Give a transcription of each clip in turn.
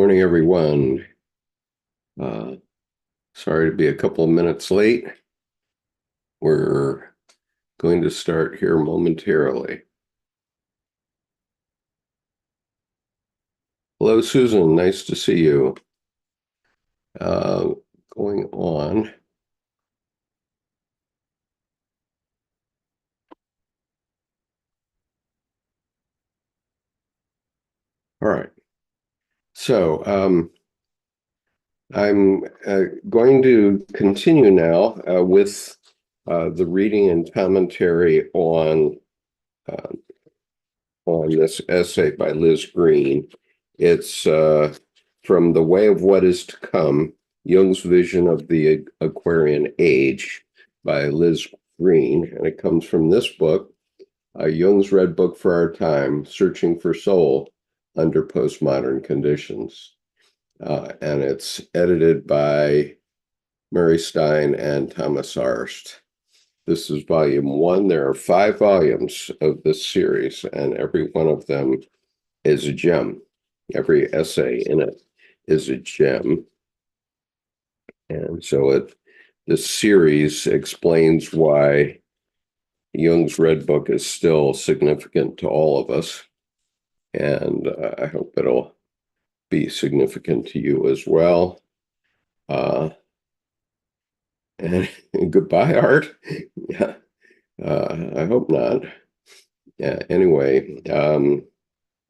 Morning, everyone. Uh, Sorry to be a couple of minutes late. We're going to start here momentarily. Hello, Susan. Nice to see you. Uh, Going on. All right. So I'm going to continue now with the reading and commentary uh, on this essay by Liz Green. It's from The Way of What Is to Come, Jung's Vision of the Aquarian Age by Liz Green. And it comes from this book, Jung's Red Book for Our Time, Searching for Soul Under Postmodern Conditions. And it's edited by Mary Stein and Thomas Arst. This is volume 1. There are 5 volumes of this series, and every one of them is a gem. Every essay in it is a gem. And so this series explains why Jung's Red Book is still significant to all of us. And I hope it'll be significant to you as well. And goodbye, Art. Yeah, I hope not. Yeah, anyway,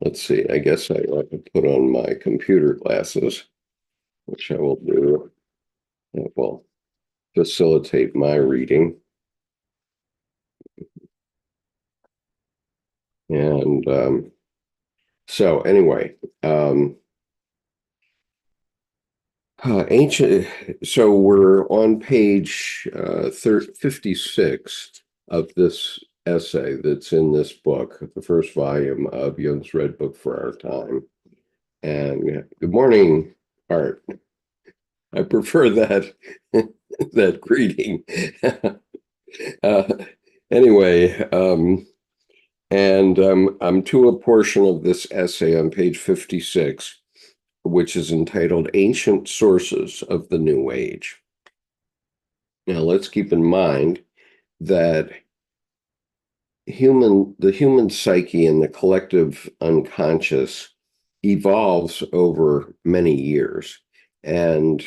let's see. I guess I ought to put on my computer glasses, which I will do. It will facilitate my reading. And so anyway, so we're on page 56 of this essay that's in this book, the first volume of Jung's Red Book for Our Time. And good morning, Art. I prefer that that greeting. Anyway, I'm to a portion of this essay on page 56, which is entitled Ancient Sources of the New Age. Now, let's keep in mind that the human psyche and the collective unconscious evolves over many years. And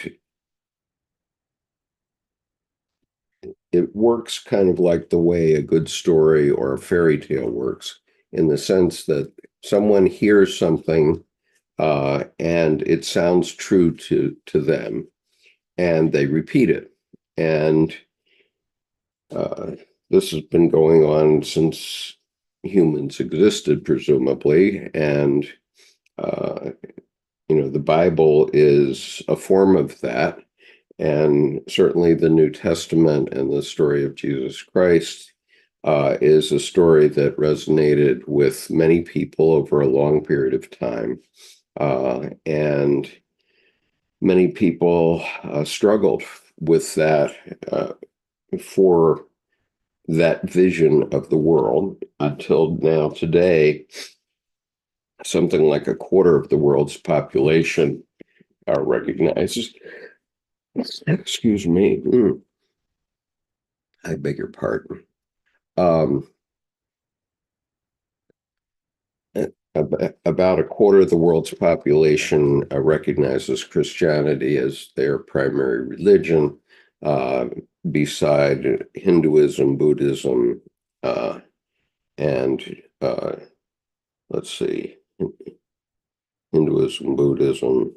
it works kind of like the way a good story or a fairy tale works, in the sense that someone hears something and it sounds true to them, and they repeat it. And this has been going on since humans existed, presumably. And the Bible is a form of that. And certainly the New Testament and the story of Jesus Christ is a story that resonated with many people over a long period of time. And many people struggled with that for that vision of the world until now. Today, something like a quarter of the world's population recognizes, excuse me, I beg your pardon. About a quarter of the world's population recognizes Christianity as their primary religion, beside Hinduism, Buddhism, and let's see, Hinduism, Buddhism,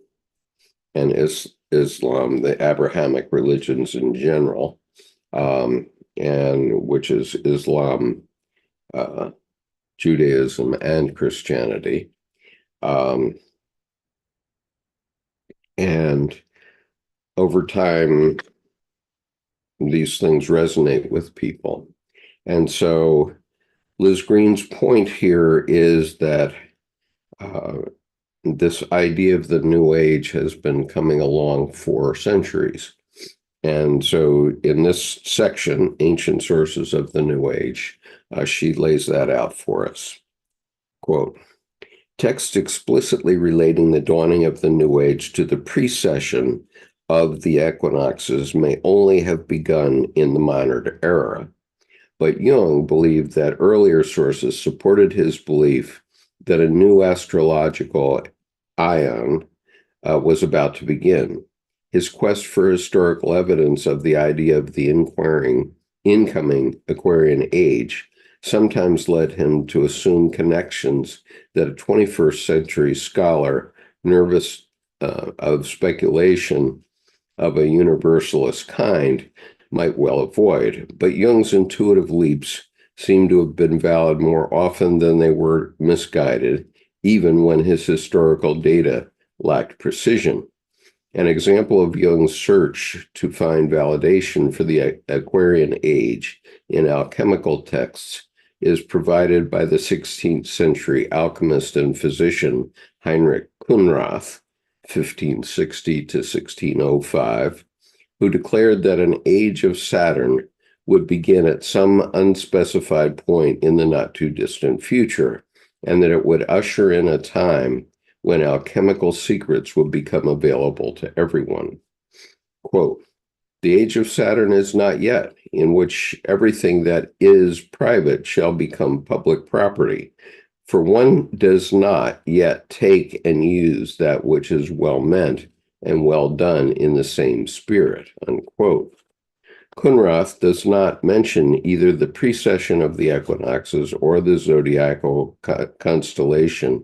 and Islam, the Abrahamic religions in general, and which is Islam, Judaism, and Christianity. And over time, these things resonate with people. And so Liz Green's point here is that this idea of the New Age has been coming along for centuries. And so in this section, Ancient Sources of the New Age, she lays that out for us. Quote, Texts explicitly relating the dawning of the New Age to the precession of the equinoxes may only have begun in the modern era. But Jung believed that earlier sources supported his belief that a new astrological ion was about to begin. His quest for historical evidence of the idea of the incoming Aquarian age sometimes led him to assume connections that a 21st century scholar, nervous of speculation of a universalist kind, might well avoid. But Jung's intuitive leaps seem to have been valid more often than they were misguided, even when his historical data lacked precision. An example of Jung's search to find validation for the Aquarian age in alchemical texts is provided by the 16th century alchemist and physician Heinrich Kunrath, 1560 to 1605, who declared that an age of Saturn would begin at some unspecified point in the not-too-distant future, and that it would usher in a time when alchemical secrets would become available to everyone. Quote, "The age of Saturn is not yet, in which everything that is private shall become public property, for one does not yet take and use that which is well meant and well done in the same spirit," unquote. Kunrath does not mention either the precession of the equinoxes or the zodiacal constellation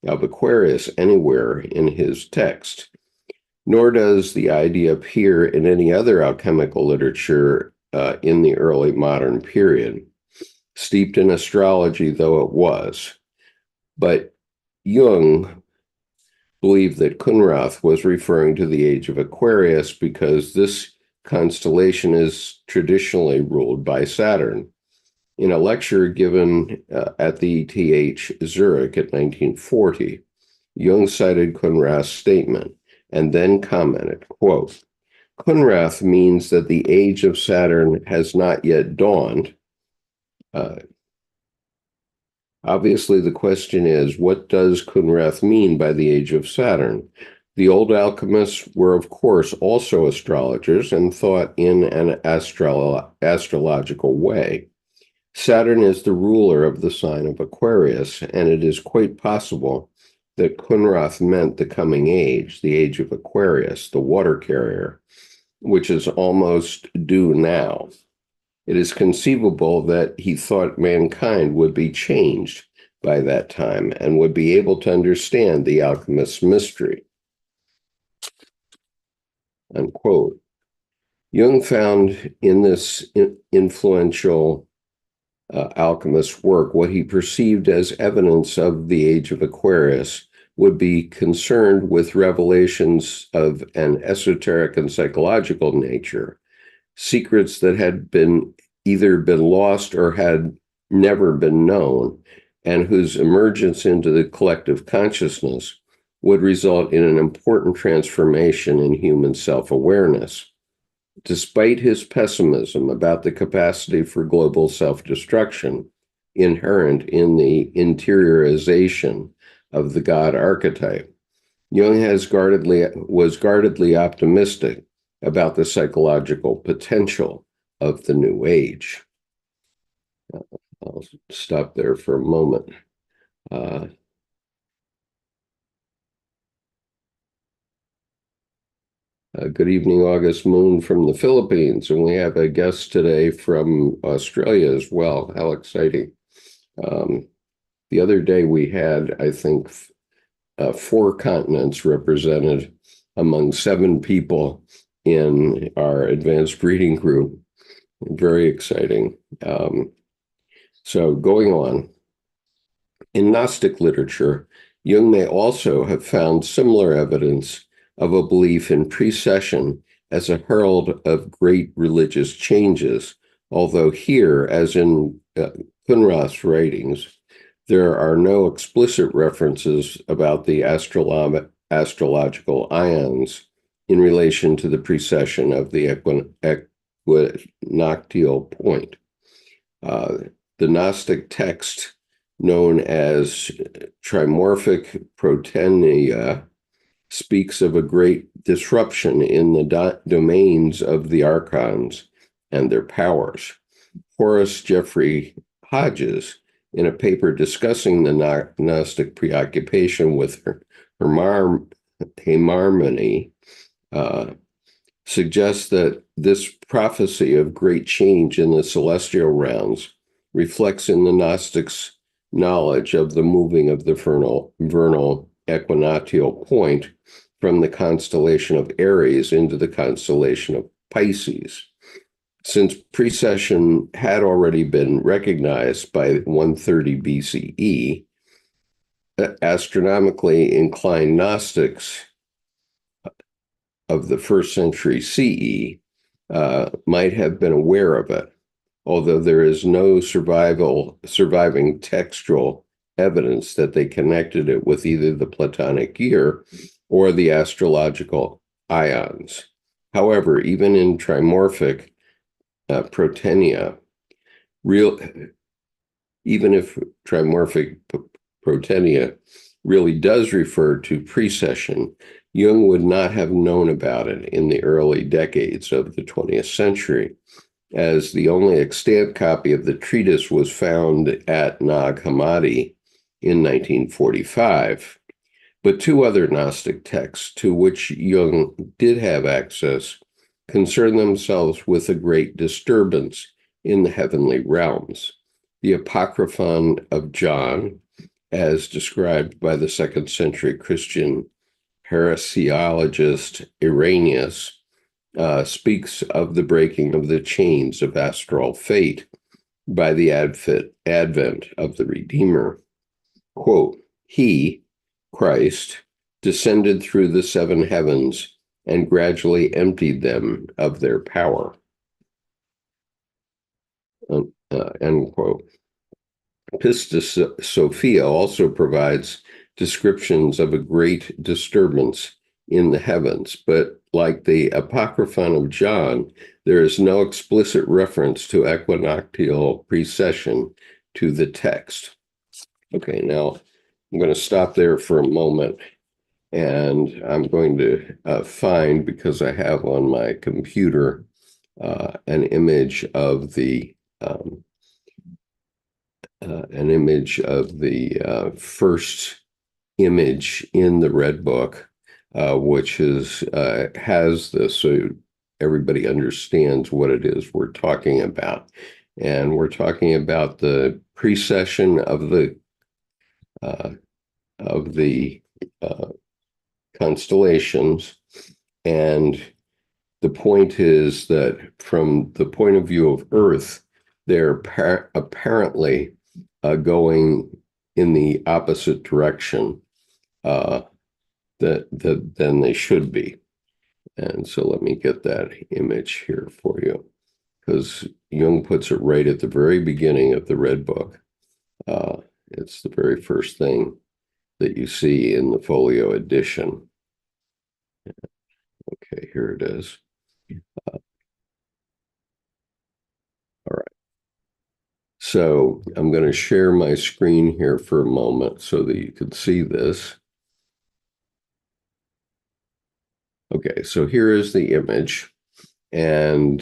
of Aquarius anywhere in his text, nor does the idea appear in any other alchemical literature in the early modern period, steeped in astrology though it was. But Jung believed that Kunrath was referring to the age of Aquarius because this constellation is traditionally ruled by Saturn. In a lecture given at the ETH Zurich in 1940, Jung cited Kunrath's statement and then commented, quote, "Kunrath means that the age of Saturn has not yet dawned." Obviously, the question is, what does Kunrath mean by the age of Saturn? The old alchemists were, of course, also astrologers and thought in an astrological way. Saturn is the ruler of the sign of Aquarius, and it is quite possible that Kunrath meant the coming age, the age of Aquarius, the water carrier, which is almost due now. It is conceivable that he thought mankind would be changed by that time and would be able to understand the alchemist's mystery. Unquote. Jung found in this influential alchemist's work what he perceived as evidence of the age of Aquarius would be concerned with revelations of an esoteric and psychological nature, secrets that had either been lost or had never been known, and whose emergence into the collective consciousness would result in an important transformation in human self-awareness. Despite his pessimism about the capacity for global self-destruction inherent in the interiorization of the God archetype, Jung was guardedly optimistic about the psychological potential of the New Age. I'll stop there for a moment. Good evening, August Moon from the Philippines, and we have a guest today from Australia as well. How exciting. The other day we had, I think, 4 continents represented among 7 people in our advanced reading group. Very exciting. So going on, in Gnostic literature, Jung may also have found similar evidence of a belief in precession as a herald of great religious changes, although here, as in Kunrath's writings, there are no explicit references about the astrological ions in relation to the precession of the equinoctial point. The Gnostic text known as trimorphic protenia, speaks of a great disruption in the domains of the archons and their powers. Horace Jeffrey Hodges, in a paper discussing the Gnostic preoccupation with harmony, suggests that this prophecy of great change in the celestial realms reflects in the Gnostics' knowledge of the moving of the vernal equinoctial point from the constellation of Aries into the constellation of Pisces. Since precession had already been recognized by 130 BCE, astronomically inclined Gnostics of the first century CE might have been aware of it, although there is no surviving textual evidence that they connected it with either the Platonic year or the astrological ions. However, even in trimorphic protenia, even if trimorphic protenia really does refer to precession, Jung would not have known about it in the early decades of the 20th century, as the only extant copy of the treatise was found at Nag Hammadi in 1945. But two other Gnostic texts to which Jung did have access concern themselves with a great disturbance in the heavenly realms. The Apocryphon of John, as described by the second century Christian heresiologist Irenaeus, speaks of the breaking of the chains of astral fate by the advent of the Redeemer. Quote, "He, Christ, descended through the seven heavens and gradually emptied them of their power." End quote. Pistis Sophia also provides descriptions of a great disturbance in the heavens, but like the Apocryphon of John, there is no explicit reference to equinoctial precession to the text. Okay, now I'm going to stop there for a moment, and I'm going to find, because I have on my computer an image of the first image in the Red Book, which has this, so everybody understands what it is we're talking about. And we're talking about the precession of the constellations. And the point is that from the point of view of Earth, they're apparently going in the opposite direction than they should be. And so let me get that image here for you, because Jung puts it right at the very beginning of the Red Book. It's the very first thing that you see in the folio edition. Okay, here it is. All right. So I'm going to share my screen here for a moment so that you can see this. Okay, so here is the image, and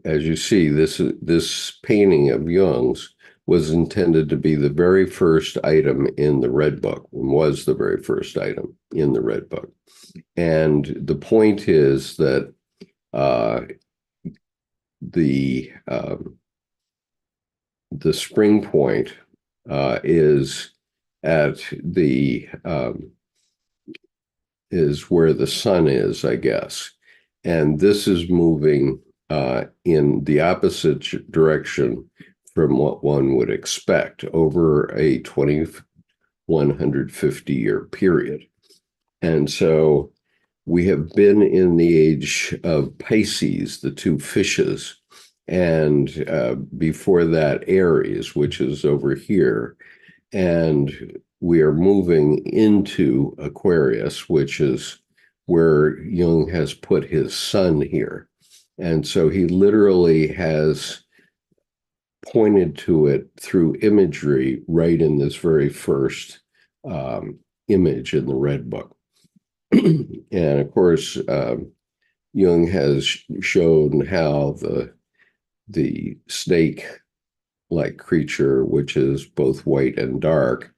as you see, this painting of Jung's was intended to be the very first item in the Red Book, and was the very first item in the Red Book. And the point is that the spring point is at the is where the sun is, I guess, and this is moving in the opposite direction from what one would expect over a 2150-year period. And so we have been in the age of Pisces, the two fishes, and before that Aries, which is over here. And we are moving into Aquarius, which is where Jung has put his sun here. And so he literally has pointed to it through imagery right in this very first image in the Red Book. And of course, Jung has shown how the snake-like creature, which is both white and dark,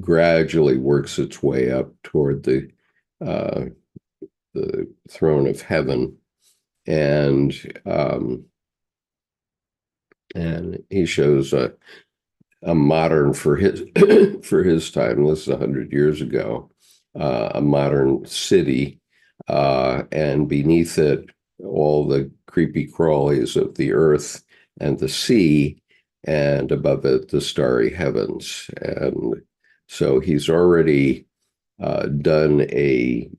gradually works its way up toward the throne of heaven, and he shows a modern for his for his time. This is 100 years ago. A modern city, and beneath it, all the creepy crawlies of the earth and the sea, and above it, the starry heavens. And so he's already done a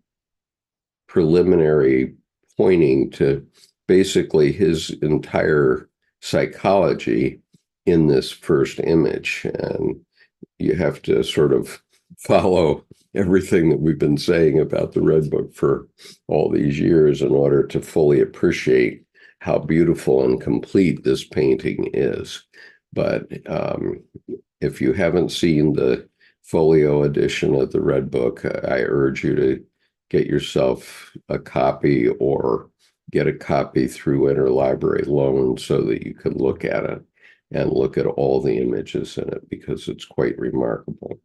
preliminary pointing to basically his entire psychology in this first image. And you have to sort of follow everything that we've been saying about the Red Book for all these years in order to fully appreciate how beautiful and complete this painting is. But if you haven't seen the folio edition of the Red Book, I urge you to get yourself a copy or get a copy through interlibrary loan so that you can look at it and look at all the images in it, because it's quite remarkable.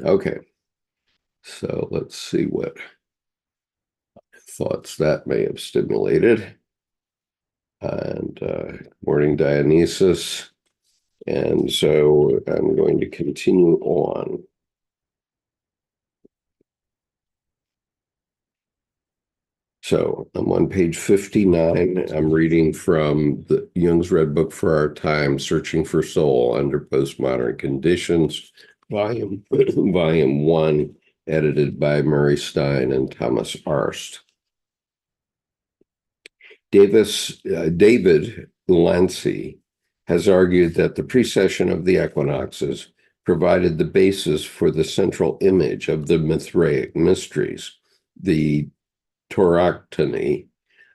Okay, so let's see what thoughts that may have stimulated. And morning, Dionysus. And so I'm going to continue on. So I'm on page 59. I'm reading from Jung's Red Book for Our Time, Searching for Soul Under Postmodern Conditions, volume 1, edited by Murray Stein and Thomas Arst. David Lancy has argued that the precession of the equinoxes provided the basis for the central image of the Mithraic mysteries, the tauroctony,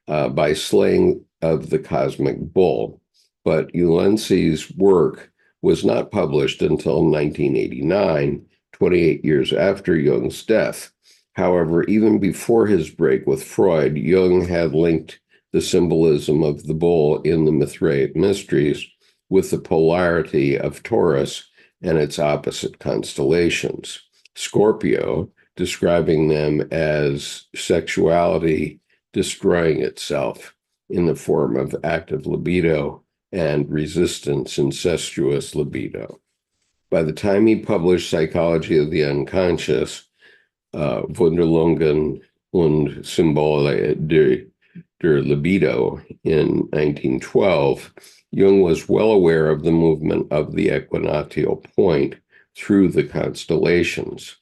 by slaying of the cosmic bull. But Ulensi's work was not published until 1989, 28 years after Jung's death. However, even before his break with Freud, Jung had linked the symbolism of the bull in the Mithraic mysteries with the polarity of Taurus and its opposite constellations. Scorpio, describing them as sexuality destroying itself in the form of active libido and resistance, incestuous libido. By the time he published Psychology of the Unconscious, Wunderlungen und Symbole der Libido in 1912, Jung was well aware of the movement of the equinoctial point through the constellations.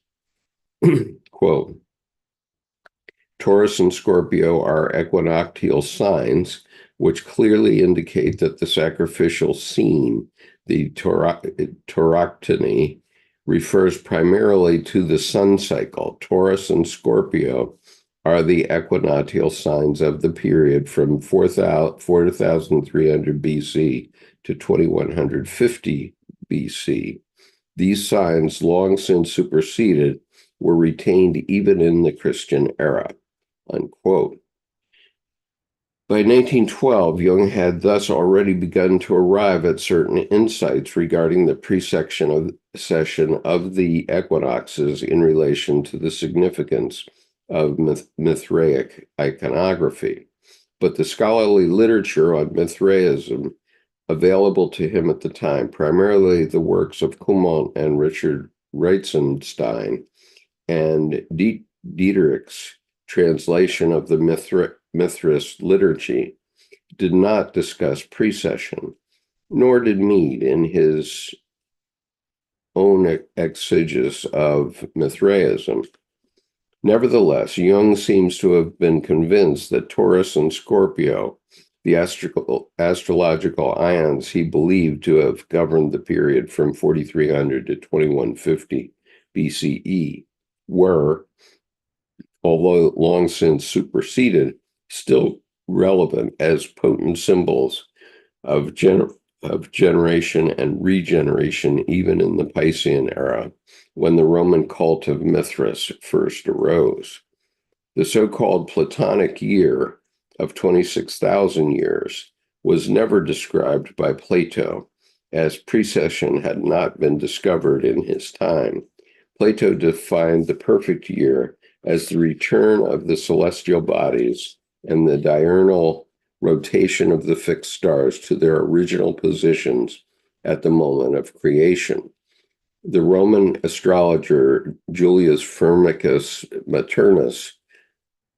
Quote, Taurus and Scorpio are equinoctial signs, which clearly indicate that the sacrificial scene, the tauroctony, refers primarily to the sun cycle. Taurus and Scorpio are the equinoctial signs of the period from 4,300 BC to 2150 BC. These signs, long since superseded, were retained even in the Christian era, unquote. By 1912, Jung had thus already begun to arrive at certain insights regarding the precession of the equinoxes in relation to the significance of Mithraic iconography. But the scholarly literature on Mithraism available to him at the time, primarily the works of Cumont and Richard Reitzenstein, and Dietrich's translation of the Mithrist liturgy, did not discuss precession, nor did Mead in his own exegesis of Mithraism. Nevertheless, Jung seems to have been convinced that Taurus and Scorpio, the astrological ions he believed to have governed the period from 4300 to 2150 BCE, were, although long since superseded, still relevant as potent symbols of of generation and regeneration even in the Piscean era, when the Roman cult of Mithras first arose. The so-called Platonic year of 26,000 years was never described by Plato, as precession had not been discovered in his time. Plato defined the perfect year as the return of the celestial bodies and the diurnal rotation of the fixed stars to their original positions at the moment of creation. The Roman astrologer Julius Firmicus Maternus,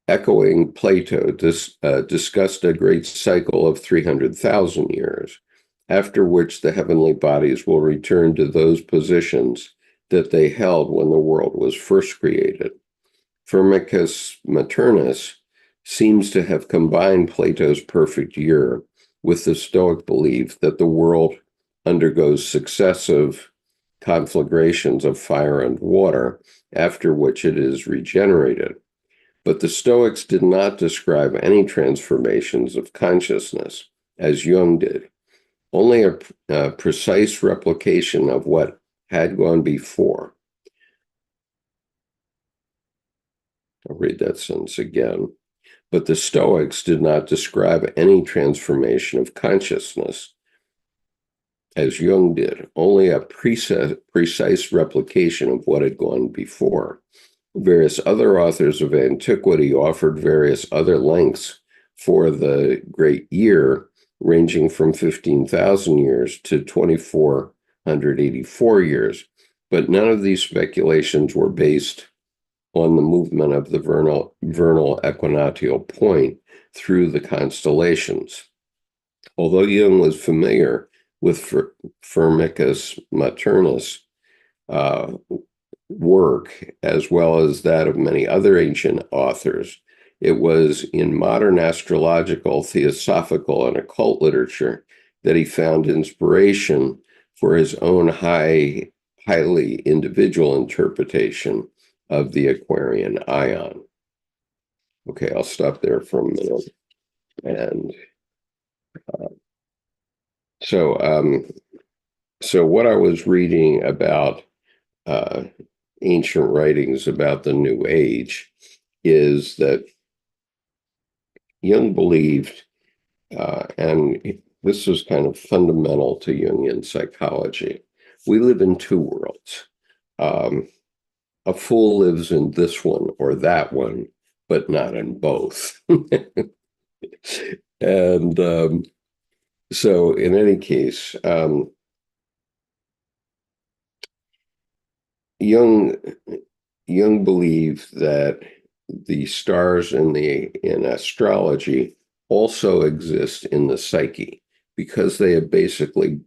echoing Plato, discussed a great cycle of 300,000 years, after which the heavenly bodies will return to those positions that they held when the world was first created. Firmicus Maternus seems to have combined Plato's perfect year with the Stoic belief that the world undergoes successive conflagrations of fire and water, after which it is regenerated. But the Stoics did not describe any transformations of consciousness, as Jung did, only a precise replication of what had gone before. I'll read that sentence again. But the Stoics did not describe any transformation of consciousness, as Jung did, only a precise replication of what had gone before. Various other authors of antiquity offered various other lengths for the great year, ranging from 15,000 years to 2,484 years, but none of these speculations were based on the movement of the vernal equinoctial point through the constellations. Although Jung was familiar with Firmicus Maternus' work, as well as that of many other ancient authors, it was in modern astrological, theosophical, and occult literature that he found inspiration for his own highly individual interpretation of the Aquarian ion. Okay, I'll stop there for a minute. And so what I was reading about ancient writings about the New Age is that Jung believed, and this was kind of fundamental to Jungian psychology, we live in two worlds. A fool lives in this one or that one, but not in both. And so in any case, Jung believed that the stars in astrology also exist in the psyche, because they have basically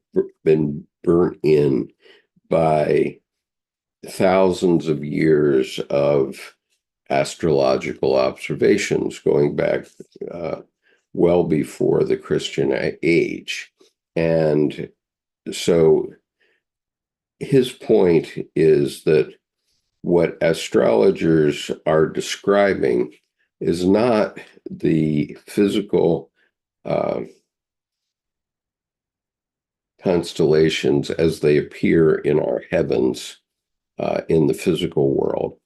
been burnt in by thousands of years of astrological observations going back well before the Christian age. And so his point is that what astrologers are describing is not the physical constellations as they appear in our heavens in the physical world,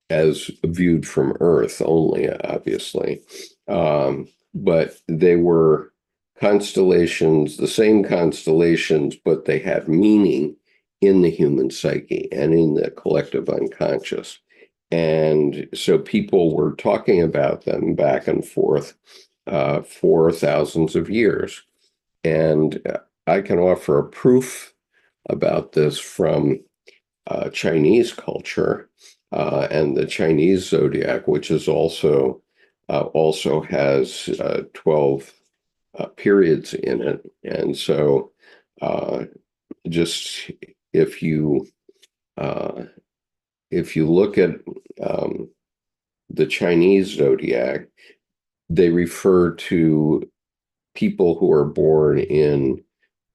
as viewed from Earth only, obviously. But they were constellations, the same constellations, but they had meaning in the human psyche and in the collective unconscious. And so people were talking about them back and forth for thousands of years. And I can offer a proof about this from Chinese culture and the Chinese zodiac, which is also has 12 periods in it. And so just if you look at the Chinese zodiac, they refer to people who are born in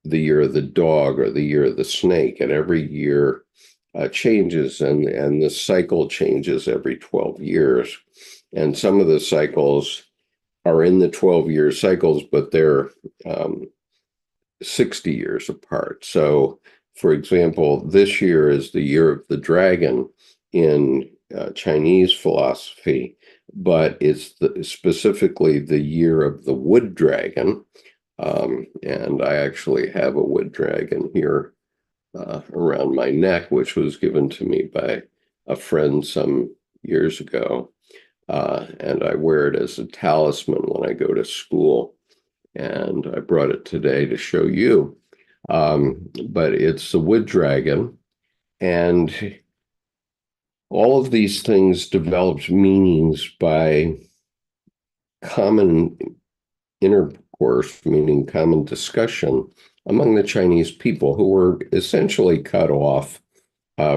the year of the dog or the year of the snake, and every year changes, and the cycle changes every 12 years. And some of the cycles are in the 12-year cycles, but they're 60 years apart. So, for example, this year is the year of the dragon in Chinese philosophy, but it's specifically the year of the wood dragon. And I actually have a wood dragon here around my neck, which was given to me by a friend some years ago. And I wear it as a talisman when I go to school. And I brought it today to show you. But it's the wood dragon. And all of these things developed meanings by common intercourse, meaning common discussion among the Chinese people who were essentially cut off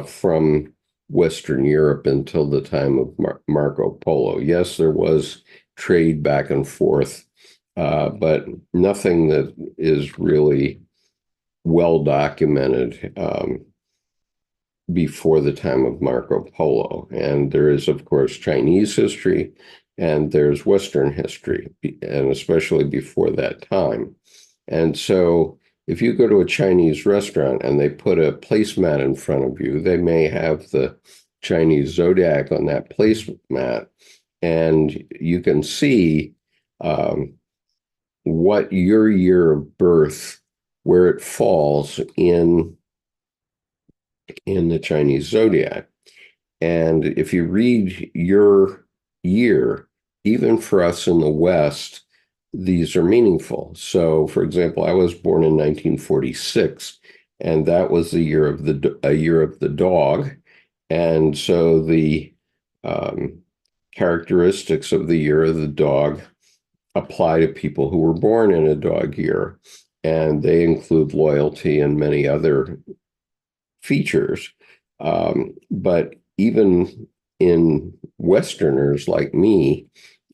from Western Europe until the time of Marco Polo. Yes, there was trade back and forth, but nothing that is really well documented before the time of Marco Polo. And there is, of course, Chinese history, and there's Western history, and especially before that time. And so if you go to a Chinese restaurant and they put a placemat in front of you, they may have the Chinese zodiac on that placemat, and you can see what your year of birth, where it falls in the Chinese zodiac. And if you read your year, even for us in the West, these are meaningful. So, for example, I was born in 1946, and that was the year of the dog. And so the characteristics of the year of the dog apply to people who were born in a dog year, and they include loyalty and many other features. But even in Westerners like me,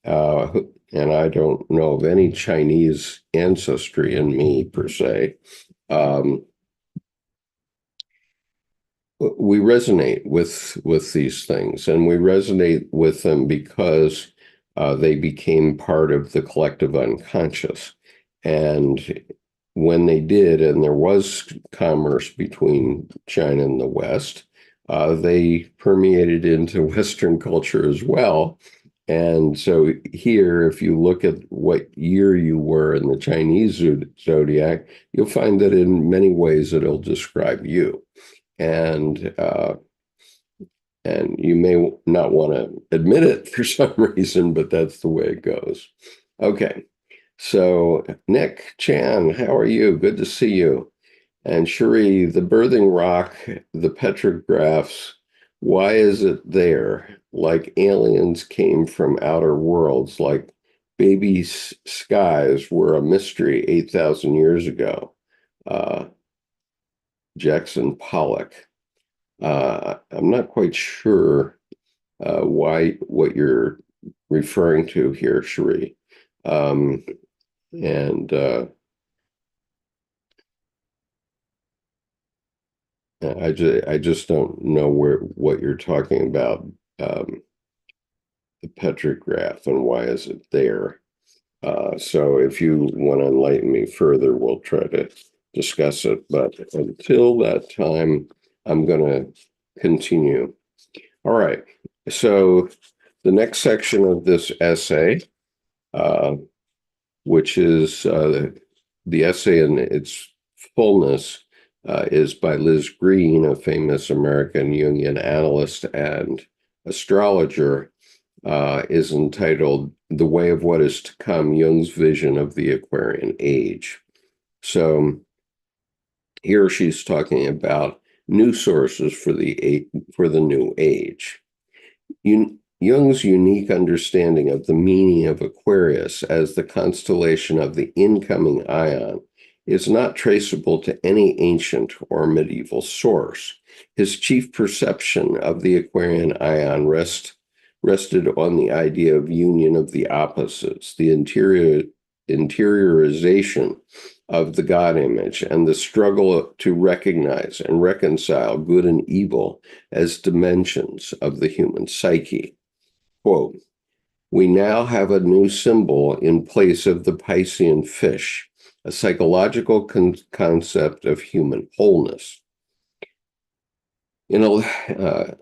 and I don't know of any Chinese ancestry in me per se, we resonate with these things, and we resonate with them because they became part of the collective unconscious. And when they did, and there was commerce between China and the West, they permeated into Western culture as well. And so here, if you look at what year you were in the Chinese zodiac, you'll find that in many ways it'll describe you. And you may not want to admit it for some reason, but that's the way it goes. Okay. So, Nick Chan, how are you? Good to see you. And Cherie, the birthing rock, the petrographs, why is it there? Like aliens came from outer worlds, like baby skies were a mystery 8,000 years ago. Jackson Pollock. I'm not quite sure what you're referring to here, Cherie. And I just don't know what you're talking about, the petrograph and why is it there. So if you want to enlighten me further, we'll try to discuss it. But until that time, I'm going to continue. All right. So the next section of this essay, which is the essay in its fullness, is by Liz Green, a famous American Jungian analyst and astrologer, is entitled The Way of What Is to Come, Jung's Vision of the Aquarian Age. So here she's talking about new sources for the new age. Jung's unique understanding of the meaning of Aquarius as the constellation of the incoming ion is not traceable to any ancient or medieval source. His chief perception of the Aquarian ion rested on the idea of union of the opposites, the interiorization of the God image, and the struggle to recognize and reconcile good and evil as dimensions of the human psyche. Quote, "We now have a new symbol in place of the Piscean fish, a psychological concept of human wholeness.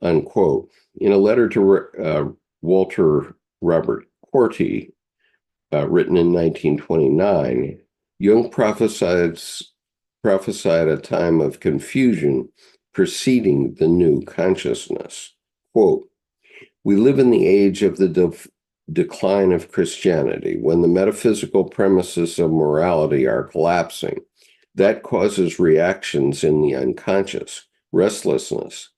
Unquote. In a letter to Walter Robert Corti, written in 1929, Jung prophesied a time of confusion preceding the new consciousness. Quote, "We live in the age of the decline of Christianity, when the metaphysical premises of morality are collapsing. That causes reactions in the unconscious, restlessness,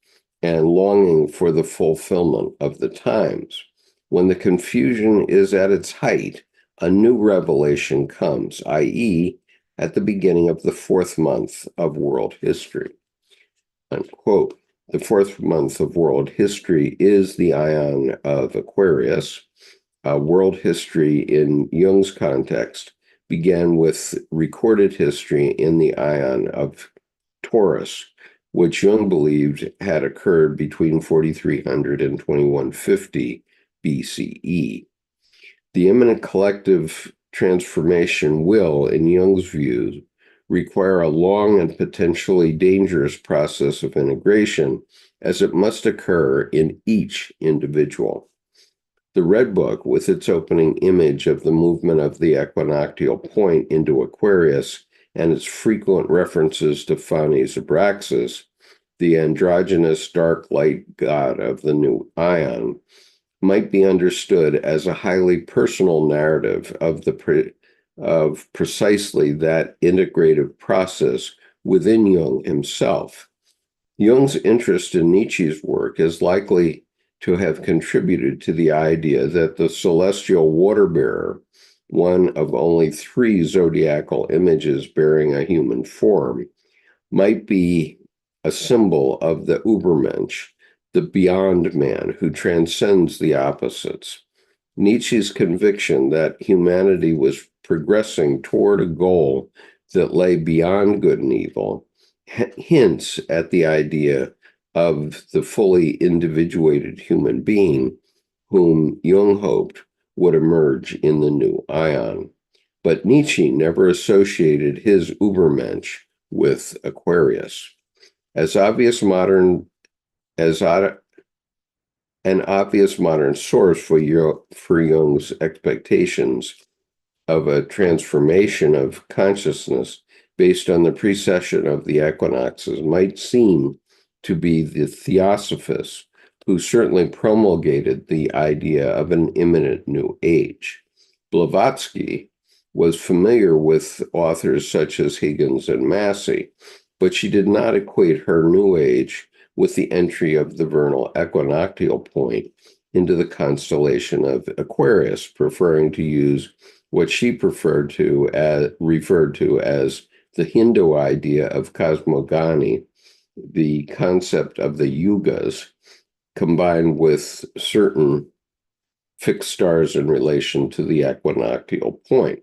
and longing for the fulfillment of the times. When the confusion is at its height, a new revelation comes, i.e., at the beginning of the fourth month of world history." Unquote. The fourth month of world history is the Ion of Aquarius. World history in Jung's context began with recorded history in the Ion of Taurus, which Jung believed had occurred between 4300 and 2150 BCE. The imminent collective transformation will, in Jung's view, require a long and potentially dangerous process of integration, as it must occur in each individual. The Red Book, with its opening image of the movement of the equinoctial point into Aquarius and its frequent references to Phanes Abraxas, the androgynous dark light god of the new Ion, might be understood as a highly personal narrative of precisely that integrative process within Jung himself. Jung's interest in Nietzsche's work is likely to have contributed to the idea that the celestial water bearer, one of only 3 zodiacal images bearing a human form, might be a symbol of the Übermensch, the beyond man who transcends the opposites. Nietzsche's conviction that humanity was progressing toward a goal that lay beyond good and evil hints at the idea of the fully individuated human being whom Jung hoped would emerge in the new Ion. But Nietzsche never associated his Übermensch with Aquarius. An obvious modern source for Jung's expectations of a transformation of consciousness based on the precession of the equinoxes might seem to be the Theosophists, who certainly promulgated the idea of an imminent new age. Blavatsky was familiar with authors such as Higgins and Massey, but she did not equate her new age with the entry of the vernal equinoctial point into the constellation of Aquarius, preferring to use what she referred to as the Hindu idea of cosmogony, the concept of the yugas, combined with certain fixed stars in relation to the equinoctial point.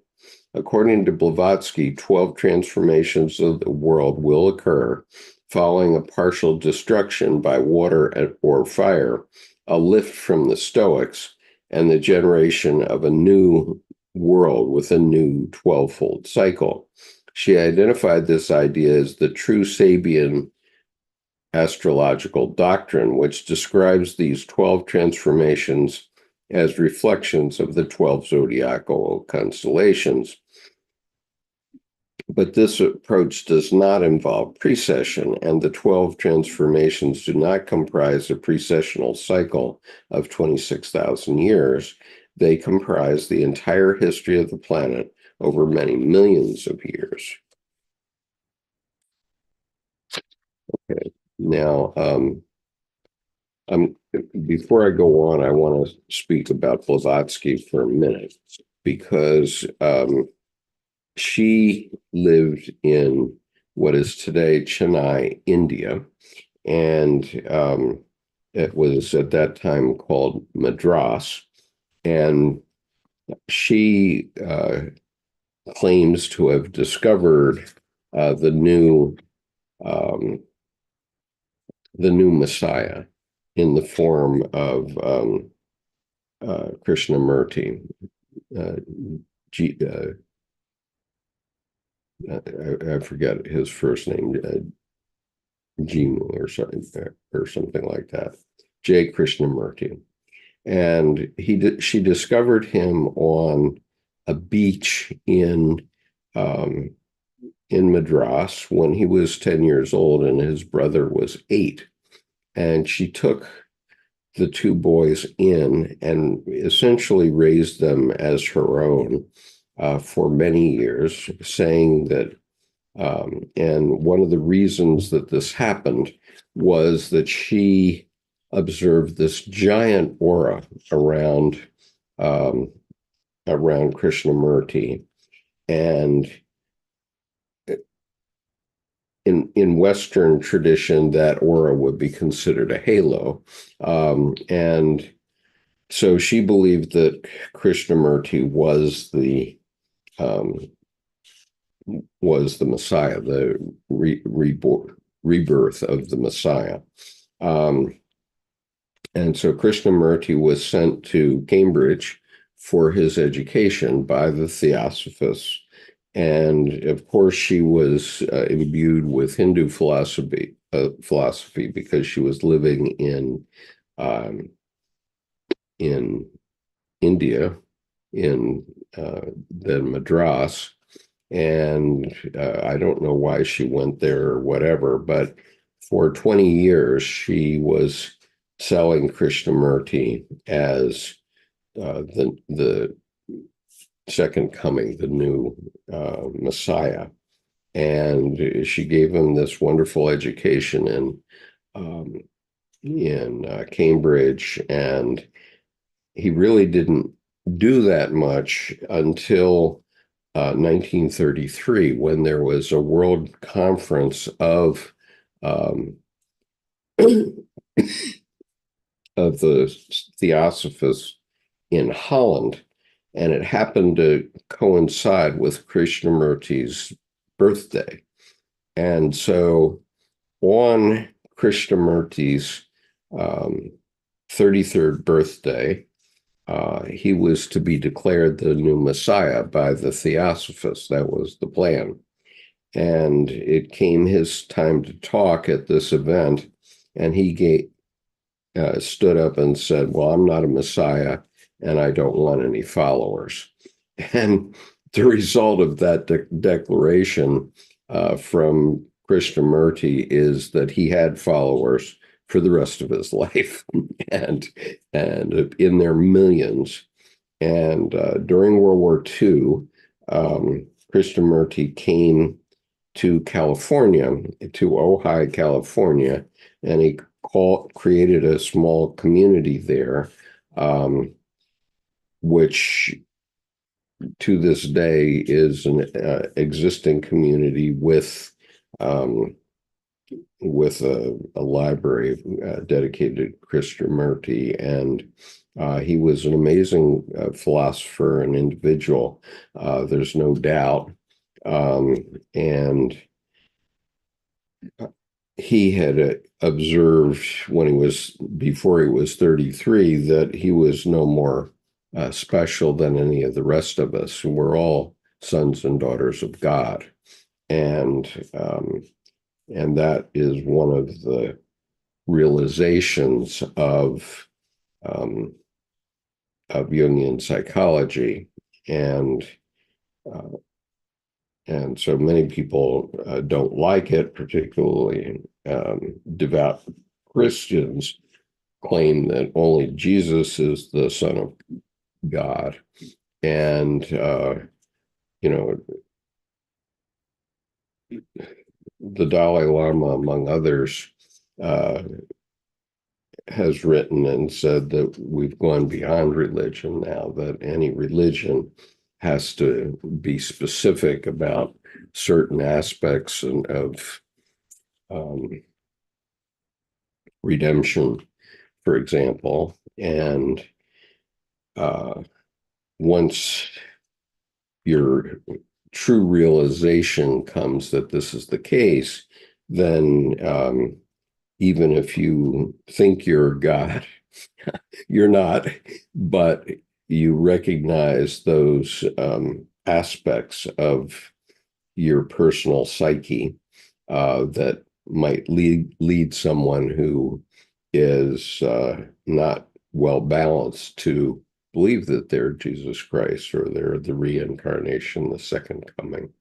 According to Blavatsky, 12 transformations of the world will occur following a partial destruction by water or fire, a lift from the Stoics, and the generation of a new world with a new 12-fold cycle. She identified this idea as the true Sabian astrological doctrine, which describes these 12 transformations as reflections of the 12 zodiacal constellations. But this approach does not involve precession, and the 12 transformations do not comprise a precessional cycle of 26,000 years. They comprise the entire history of the planet over many millions of years. Okay, now, before I go on, I want to speak about Blavatsky for a minute, because she lived in what is today Chennai, India, and it was at that time called Madras, and she claims to have discovered the new Messiah in the form of Krishnamurti, I forget his first name, Jimu or something like that, J. Krishnamurti. And she discovered him on a beach um, in Madras when he was 10 years old and his brother was 8. And she took the two boys in and essentially raised them as her own for many years, saying that, and one of the reasons that this happened was that she observed this giant aura um, around Krishnamurti. And in Western tradition, that aura would be considered a halo. And so she believed that Krishnamurti um, was the Messiah, the rebirth of the Messiah. And so Krishnamurti was sent to Cambridge for his education by the Theosophists. And of course, she was imbued with Hindu philosophy because she was living um, in India, in then Madras. And I don't know why she went there or whatever, but for 20 years, she was selling Krishnamurti as the second coming, the new Messiah. And she gave him this wonderful education in Cambridge, and he really didn't do that much until 1933, when there was a world conference of um, of the Theosophists in Holland, and it happened to coincide with Krishnamurti's birthday. And so on Krishnamurti's 33rd birthday, he was to be declared the new Messiah by the Theosophists. That was the plan. And it came his time to talk at this event, and he stood up and said, "Well, I'm not a Messiah, and I don't want any followers." And the result of that declaration from Krishnamurti is that he had followers for the rest of his life, and in their millions. And during World War II, Krishnamurti came to California, to Ojai, California, and he created a small community there, which to this day is an existing community with a library dedicated to Krishnamurti. And he was an amazing philosopher and individual. There's no doubt. And he had observed before he was 33, that he was no more special than any of the rest of us. We're all sons and daughters of God. And that is one of the realizations of Jungian psychology. And so many people don't like it, particularly devout Christians claim that only Jesus is the Son of God. And, the Dalai Lama, among others, has written and said that we've gone beyond religion now, that any religion has to be specific about certain aspects of redemption, for example. And once your true realization comes that this is the case, then even if you think you're God, you're not, but you recognize those aspects of your personal psyche that might lead someone who is not well balanced to believe that they're Jesus Christ or they're the reincarnation, the second coming.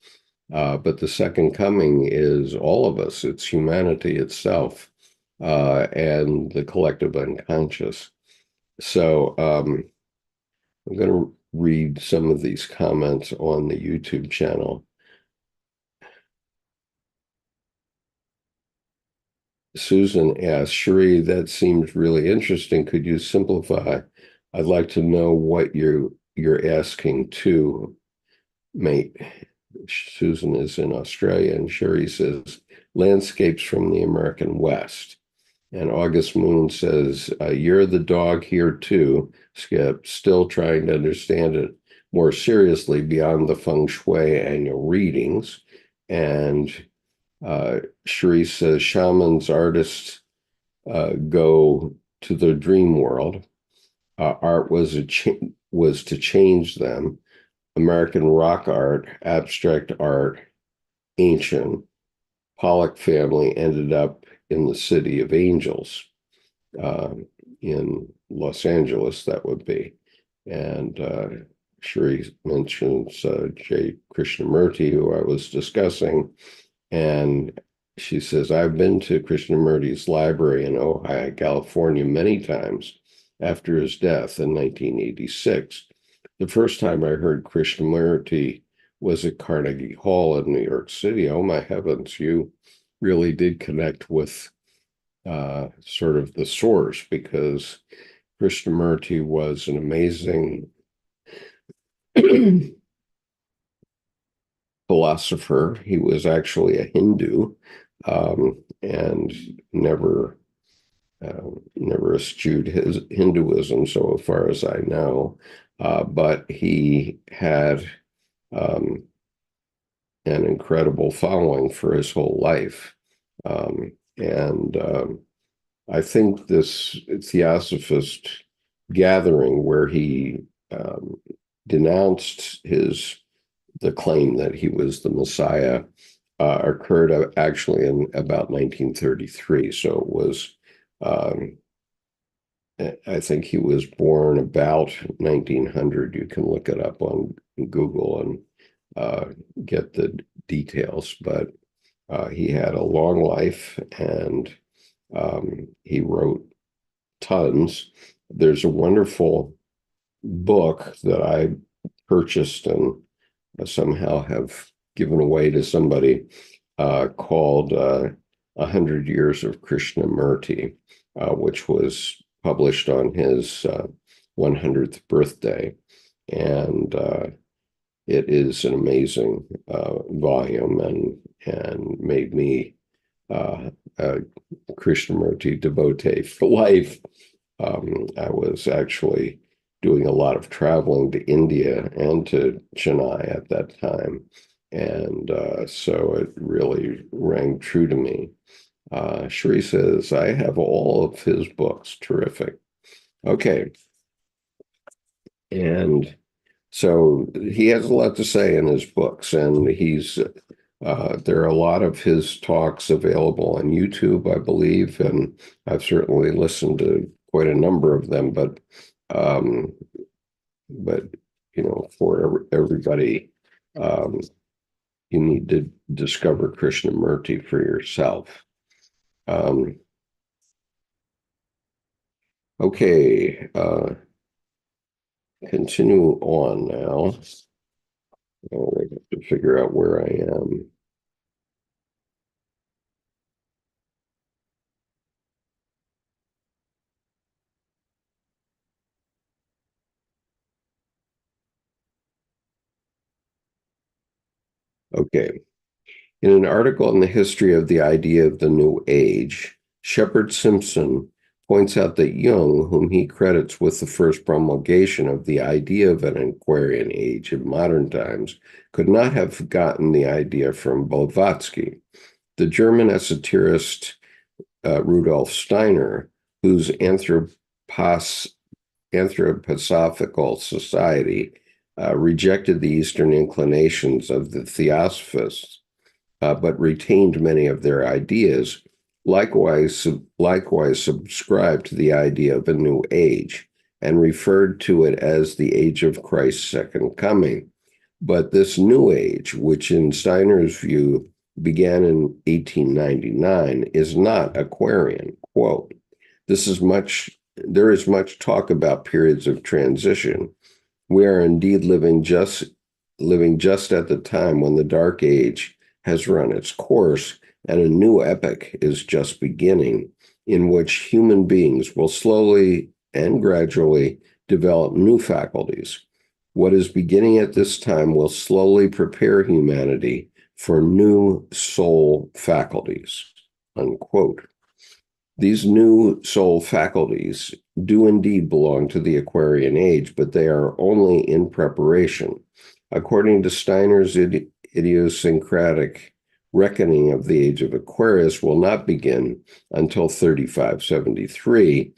But the second coming is all of us. It's humanity itself and the collective unconscious. So I'm going to read some of these comments on the YouTube channel. Susan asked, Cherie, that seems really interesting. Could you simplify? I'd like to know what you're asking too, mate. Susan is in Australia, and Cherie says, landscapes from the American West. And August Moon says, you're the dog here too, Skip, still trying to understand it more seriously beyond the feng shui annual readings. And Cherie says, shamans, artists go to the dream world. Art was to change them. American rock art, abstract art, ancient. Pollock family ended up in the City of Angels in Los Angeles, that would be. And Cherie mentions J. Krishnamurti, who I was discussing. And she says, I've been to Krishnamurti's library in Ojai, California, many times after his death in 1986. The first time I heard Krishnamurti was at Carnegie Hall in New York City. Oh, my heavens, you really did connect with sort of the source, because Krishnamurti was an amazing philosopher. He was actually a Hindu and never eschewed his Hinduism, so far as I know. But he had an incredible following for his whole life. I think this Theosophist gathering where he denounced the claim that he was the Messiah occurred actually in about 1933. So it was, I think he was born about 1900. You can look it up on Google and get the details, but he had a long life and he wrote tons. There's a wonderful book that I purchased and somehow have given away to somebody called 100 Years of Krishnamurti, which was published on his 100th birthday. And it is an amazing volume and made me a Krishnamurti devotee for life. I was actually doing a lot of traveling to India and to Chennai at that time. And so it really rang true to me. Cherie says, I have all of his books. Terrific. Okay. And so he has a lot to say in his books, and there are a lot of his talks available on YouTube, I believe, and I've certainly listened to quite a number of them, but for everybody, you need to discover Krishnamurti for yourself. Okay, continue on now. I have to figure out where I am. Okay. In an article in the History of the Idea of the New Age, Shepard Simpson points out that Jung, whom he credits with the first promulgation of the idea of an Aquarian age in modern times, could not have gotten the idea from Blavatsky. The German esoterist Rudolf Steiner, whose Anthroposophical Society rejected the Eastern inclinations of the Theosophists, but retained many of their ideas, likewise subscribed to the idea of a new age and referred to it as the age of Christ's second coming. But this new age, which in Steiner's view began in 1899, is not Aquarian. Quote, there is much talk about periods of transition. We are indeed living just at the time when the Dark Age has run its course and a new epoch is just beginning, in which human beings will slowly and gradually develop new faculties. What is beginning at this time will slowly prepare humanity for new soul faculties, unquote. These new soul faculties do indeed belong to the Aquarian age, but they are only in preparation. According to Steiner's idiosyncratic reckoning of the age of Aquarius will not begin until 3573,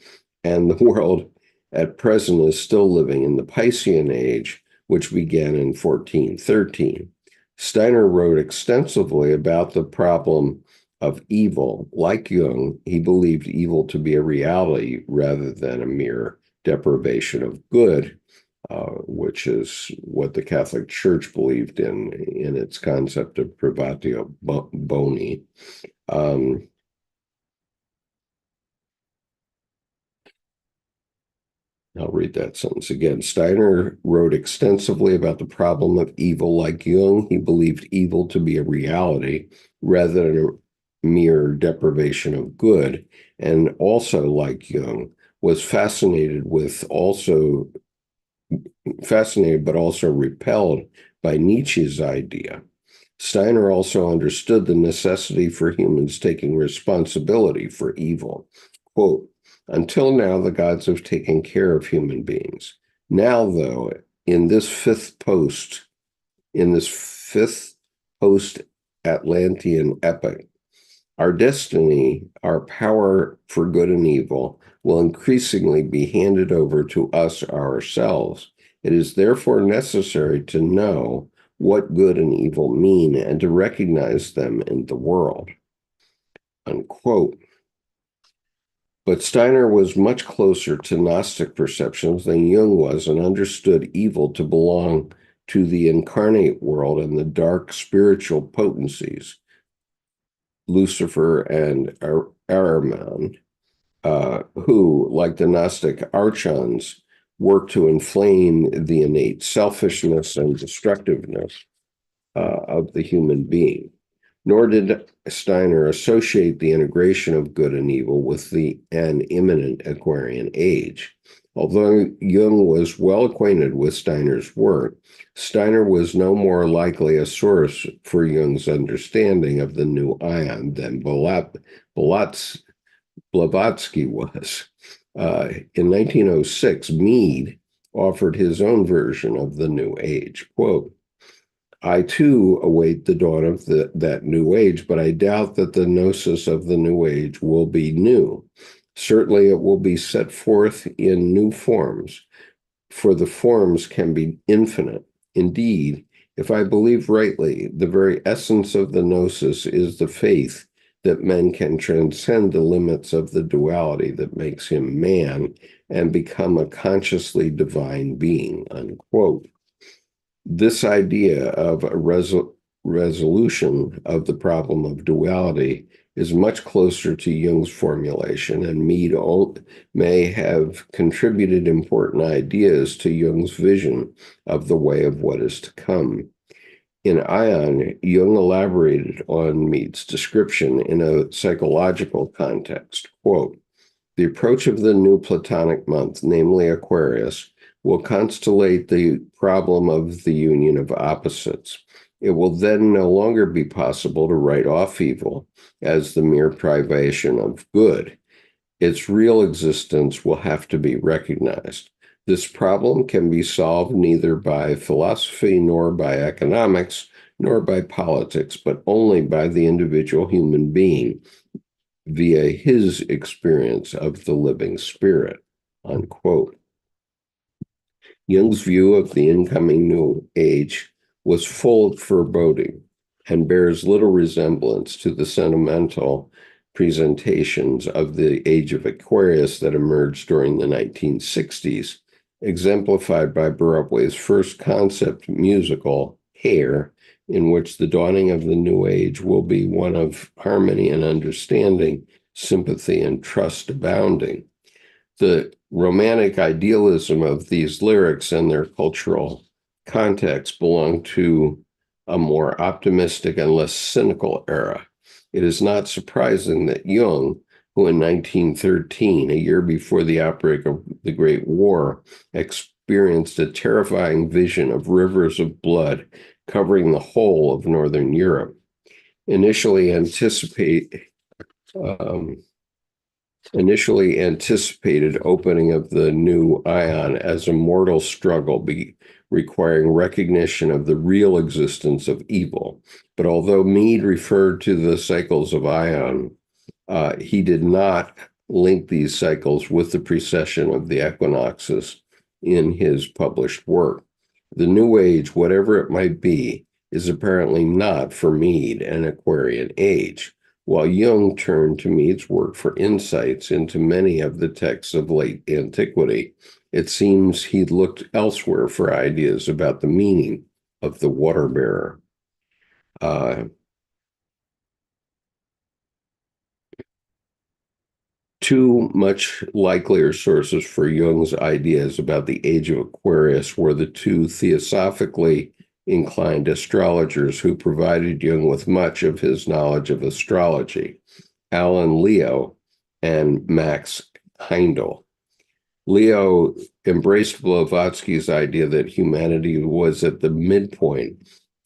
and the world at present is still living in the Piscean age, which began in 1413. Steiner wrote extensively about the problem of evil. Like Jung, he believed evil to be a reality rather than a mere deprivation of good, which is what the Catholic Church believed in its concept of privatio boni. I'll read that sentence again. Steiner wrote extensively about the problem of evil. Like Jung, he believed evil to be a reality rather than a mere deprivation of good, and also, like Jung, was fascinated but also repelled by Nietzsche's idea. Steiner also understood the necessity for humans taking responsibility for evil. Quote, until now, the gods have taken care of human beings. Now, though, in this fifth post-Atlantean epoch, our destiny, our power for good and evil, will increasingly be handed over to us ourselves. It is therefore necessary to know what good and evil mean and to recognize them in the world, unquote. But Steiner was much closer to Gnostic perceptions than Jung was and understood evil to belong to the incarnate world and the dark spiritual potencies, Lucifer and Ahriman, who, like the Gnostic archons, work to inflame the innate selfishness and destructiveness of the human being. Nor did Steiner associate the integration of good and evil with an imminent Aquarian age. Although Jung was well acquainted with Steiner's work, Steiner was no more likely a source for Jung's understanding of the new ion than Blavatsky was. In 1906, Mead offered his own version of the new age. Quote, I too await the dawn of that new age, but I doubt that the gnosis of the new age will be new. Certainly it will be set forth in new forms, for the forms can be infinite. Indeed, if I believe rightly, the very essence of the gnosis is the faith that men can transcend the limits of the duality that makes him man and become a consciously divine being, unquote. This idea of a resolution of the problem of duality is much closer to Jung's formulation, and Mead may have contributed important ideas to Jung's vision of the way of what is to come. In Ion, Jung elaborated on Mead's description in a psychological context. Quote, the approach of the new Platonic month, namely Aquarius, will constellate the problem of the union of opposites. It will then no longer be possible to write off evil as the mere privation of good. Its real existence will have to be recognized. This problem can be solved neither by philosophy, nor by economics, nor by politics, but only by the individual human being via his experience of the living spirit, unquote. Jung's view of the incoming new age was full of foreboding and bears little resemblance to the sentimental presentations of the age of Aquarius that emerged during the 1960s, exemplified by Broadway's first concept musical, Hair, in which the dawning of the new age will be one of harmony and understanding, sympathy and trust abounding. The romantic idealism of these lyrics and their cultural context belong to a more optimistic and less cynical era. It is not surprising that Jung, who in 1913, a year before the outbreak of the Great War, experienced a terrifying vision of rivers of blood covering the whole of Northern Europe, initially anticipated opening of the new ion as a mortal struggle requiring recognition of the real existence of evil. But although Mead referred to the cycles of ion, he did not link these cycles with the precession of the equinoxes in his published work. The New Age, whatever it might be, is apparently not for Mead an Aquarian age, while Jung turned to Mead's work for insights into many of the texts of late antiquity. It seems he looked elsewhere for ideas about the meaning of the water bearer. Two much likelier sources for Jung's ideas about the age of Aquarius were the two theosophically inclined astrologers who provided Jung with much of his knowledge of astrology, Alan Leo and Max Heindel. Leo embraced Blavatsky's idea that humanity was at the midpoint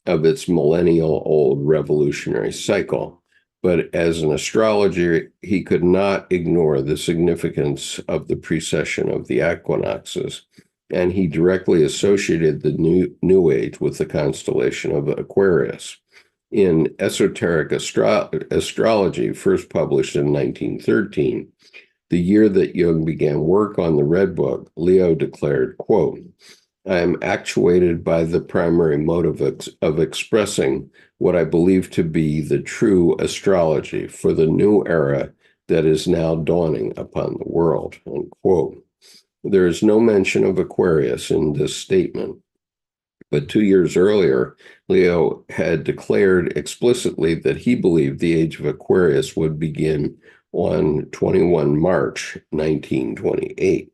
of its millennial-old revolutionary cycle. But as an astrologer, he could not ignore the significance of the precession of the equinoxes, and he directly associated the new age with the constellation of Aquarius. In Esoteric Astrology, first published in 1913, the year that Jung began work on the Red Book, Leo declared, quote, "I am actuated by the primary motive of expressing what I believe to be the true astrology for the new era that is now dawning upon the world," unquote. There is no mention of Aquarius in this statement, but 2 years earlier, Leo had declared explicitly that he believed the age of Aquarius would begin on 21 March 1928.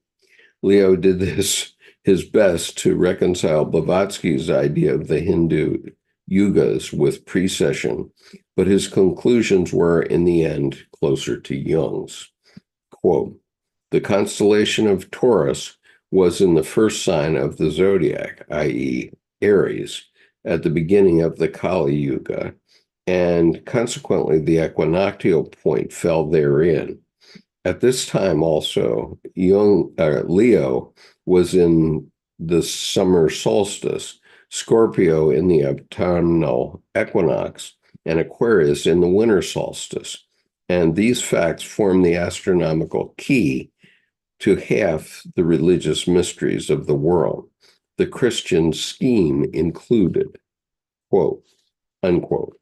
Leo did his best to reconcile Blavatsky's idea of the Hindu yugas with precession, but his conclusions were, in the end, closer to Jung's. Quote, "The constellation of Taurus was in the first sign of the zodiac, i.e., Aries, at the beginning of the Kali Yuga, and consequently the equinoctial point fell therein. At this time also, Leo was in the summer solstice, Scorpio in the autumnal equinox, and Aquarius in the winter solstice. And these facts form the astronomical key to half the religious mysteries of the world, the Christian scheme included," quote, unquote.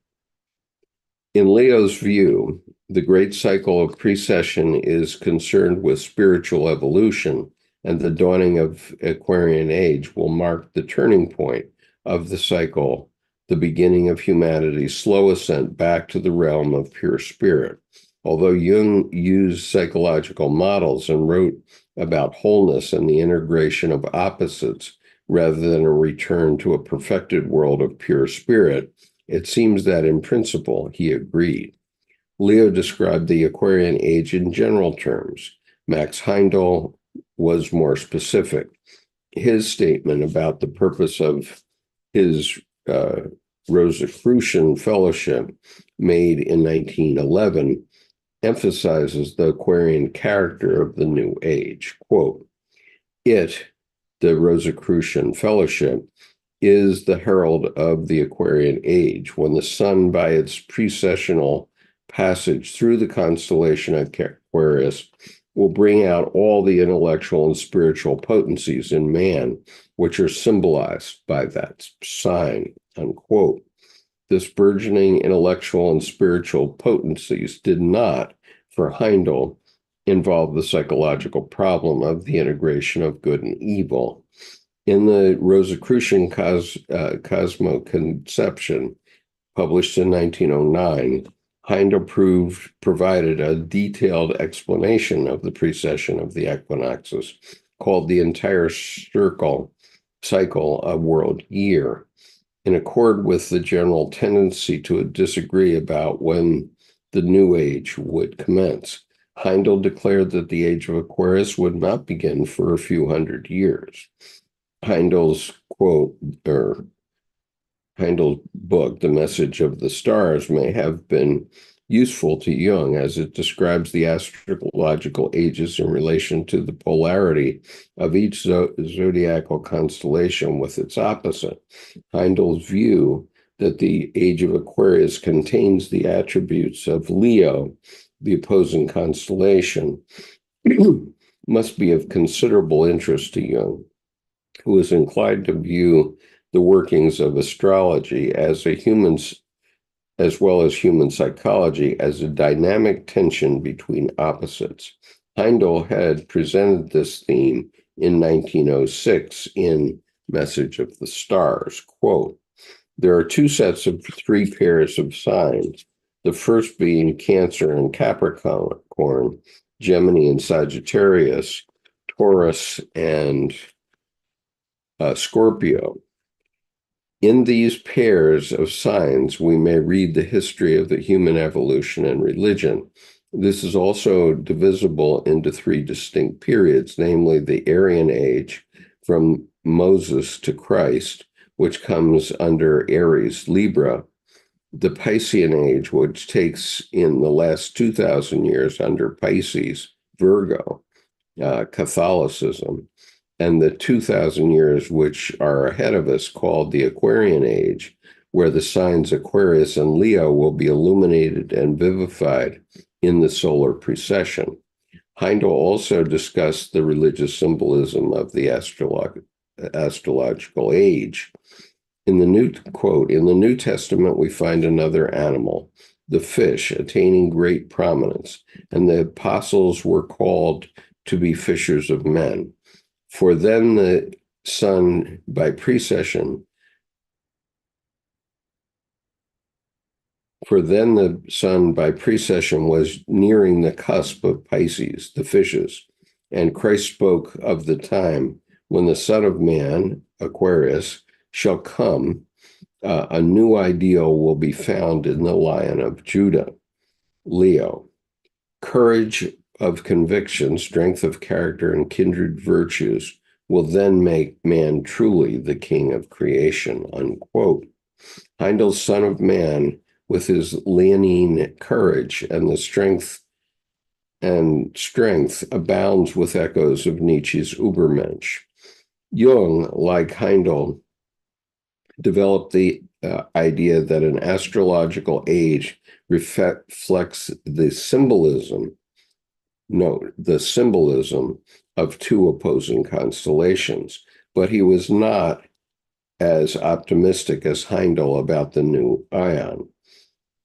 In Leo's view, the great cycle of precession is concerned with spiritual evolution, and the dawning of Aquarian age will mark the turning point of the cycle, the beginning of humanity's slow ascent back to the realm of pure spirit. Although Jung used psychological models and wrote about wholeness and the integration of opposites rather than a return to a perfected world of pure spirit, it seems that in principle he agreed. Leo described the Aquarian age in general terms. Max Heindel was more specific. His statement about the purpose of his Rosicrucian fellowship, made in 1911, emphasizes the Aquarian character of the new age. Quote, the Rosicrucian fellowship, is the herald of the Aquarian age, when the sun, by its precessional passage through the constellation of Aquarius, will bring out all the intellectual and spiritual potencies in man, which are symbolized by that sign, unquote. This burgeoning intellectual and spiritual potencies did not, for Heindel, involve the psychological problem of the integration of good and evil. In the Rosicrucian Cosmoconception, published in 1909, Heindel provided a detailed explanation of the precession of the equinoxes, called the entire cycle a world year. In accord with the general tendency to disagree about when the new age would commence, Heindel declared that the age of Aquarius would not begin for a few hundred years. Heindel's book, The Message of the Stars, may have been useful to Jung as it describes the astrological ages in relation to the polarity of each zodiacal constellation with its opposite. Heindel's view that the age of Aquarius contains the attributes of Leo, the opposing constellation, must be of considerable interest to Jung, who is inclined to view the workings of astrology as well as human psychology as a dynamic tension between opposites. Heindel had presented this theme in 1906 in Message of the Stars. Quote, "There are two sets of three pairs of signs, the first being Cancer and Capricorn, Gemini and Sagittarius, Taurus and Scorpio. In these pairs of signs, we may read the history of the human evolution and religion. This is also divisible into three distinct periods, namely the Aryan age, from Moses to Christ, which comes under Aries, Libra, the Piscean age, which takes in the last 2,000 years under Pisces, Virgo, Catholicism, and the 2,000 years which are ahead of us, called the Aquarian age, where the signs Aquarius and Leo will be illuminated and vivified in the solar precession." Heindel also discussed the religious symbolism of the astrological age. In the New Testament, we find another animal, the fish, attaining great prominence, and the apostles were called to be fishers of men. For then the sun by precession was nearing the cusp of Pisces, the fishes, and Christ spoke of the time when the Son of Man, Aquarius, shall come. A new ideal will be found in the Lion of Judah, Leo. Courage of conviction, strength of character, and kindred virtues will then make man truly the king of creation, unquote. Heindel's Son of Man, with his leonine courage and the strength, abounds with echoes of Nietzsche's Übermensch. Jung, like Heindel, developed the idea that an astrological age reflects the symbolism of two opposing constellations, but he was not as optimistic as Heindel about the new ion.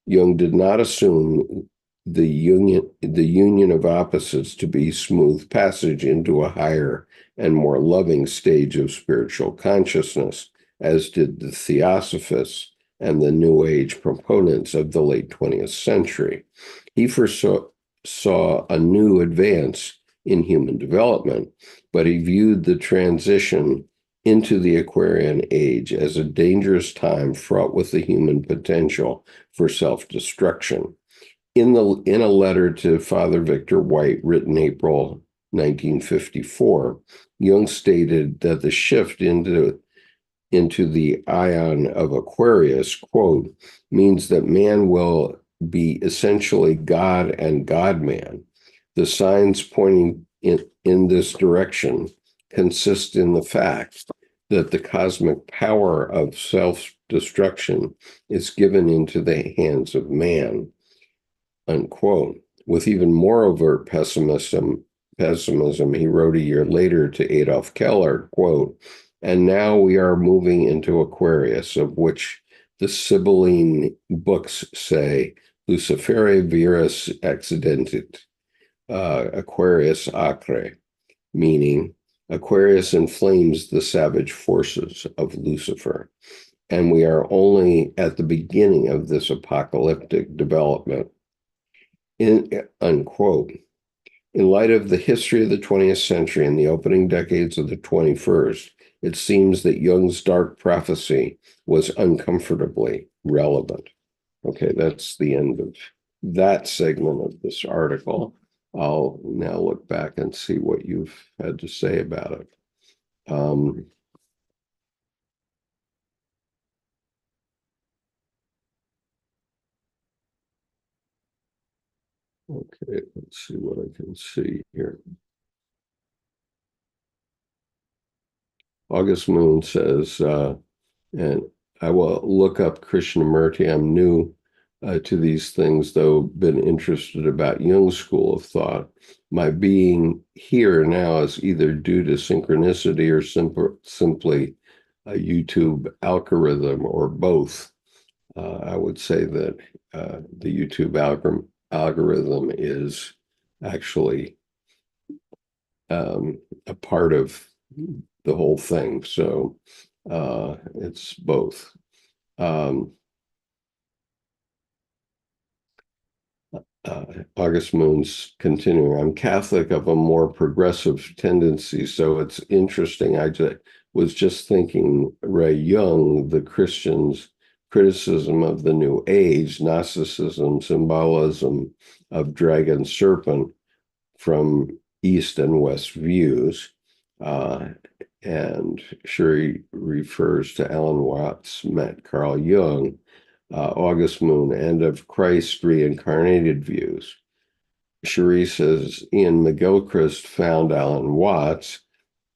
Jung did not assume the union of opposites to be smooth passage into a higher and more loving stage of spiritual consciousness, as did the Theosophists and the New Age proponents of the late 20th century. He saw a new advance in human development, but he viewed the transition into the Aquarian age as a dangerous time fraught with the human potential for self-destruction. In a letter to Father Victor White, written April 1954, Jung stated that the shift into the ion of Aquarius, quote, means that man will be essentially God and God-man. The signs pointing in this direction consist in the fact that the cosmic power of self-destruction is given into the hands of man, unquote. With even more overt pessimism, pessimism. He wrote a year later to Adolf Keller, quote, "And now we are moving into Aquarius, of which the Sibylline books say, Lucifere virus accidentit, Aquarius acre," meaning Aquarius inflames the savage forces of Lucifer. And we are only at the beginning of this apocalyptic development, unquote. In light of the history of the 20th century and the opening decades of the 21st, it seems that Jung's dark prophecy was uncomfortably relevant. Okay, that's the end of that segment of this article. I'll now look back and see what you've had to say about it. Okay, let's see what I can see here. August Moon says, and I will look up Krishnamurti. I'm new to these things, though been interested about Jung's school of thought. My being here now is either due to synchronicity or simply a YouTube algorithm, or both. I would say that the YouTube algorithm is actually a part of the whole thing. So it's both. August Moon's continuing. I'm Catholic of a more progressive tendency, so it's interesting. Was just thinking Ray Jung, the Christians' criticism of the New Age, Gnosticism, symbolism of dragon serpent from East and West views. And Sherry refers to Alan Watts met Carl Jung, August Moon, and of Christ reincarnated views. Cherie says Ian McGilchrist found Alan Watts.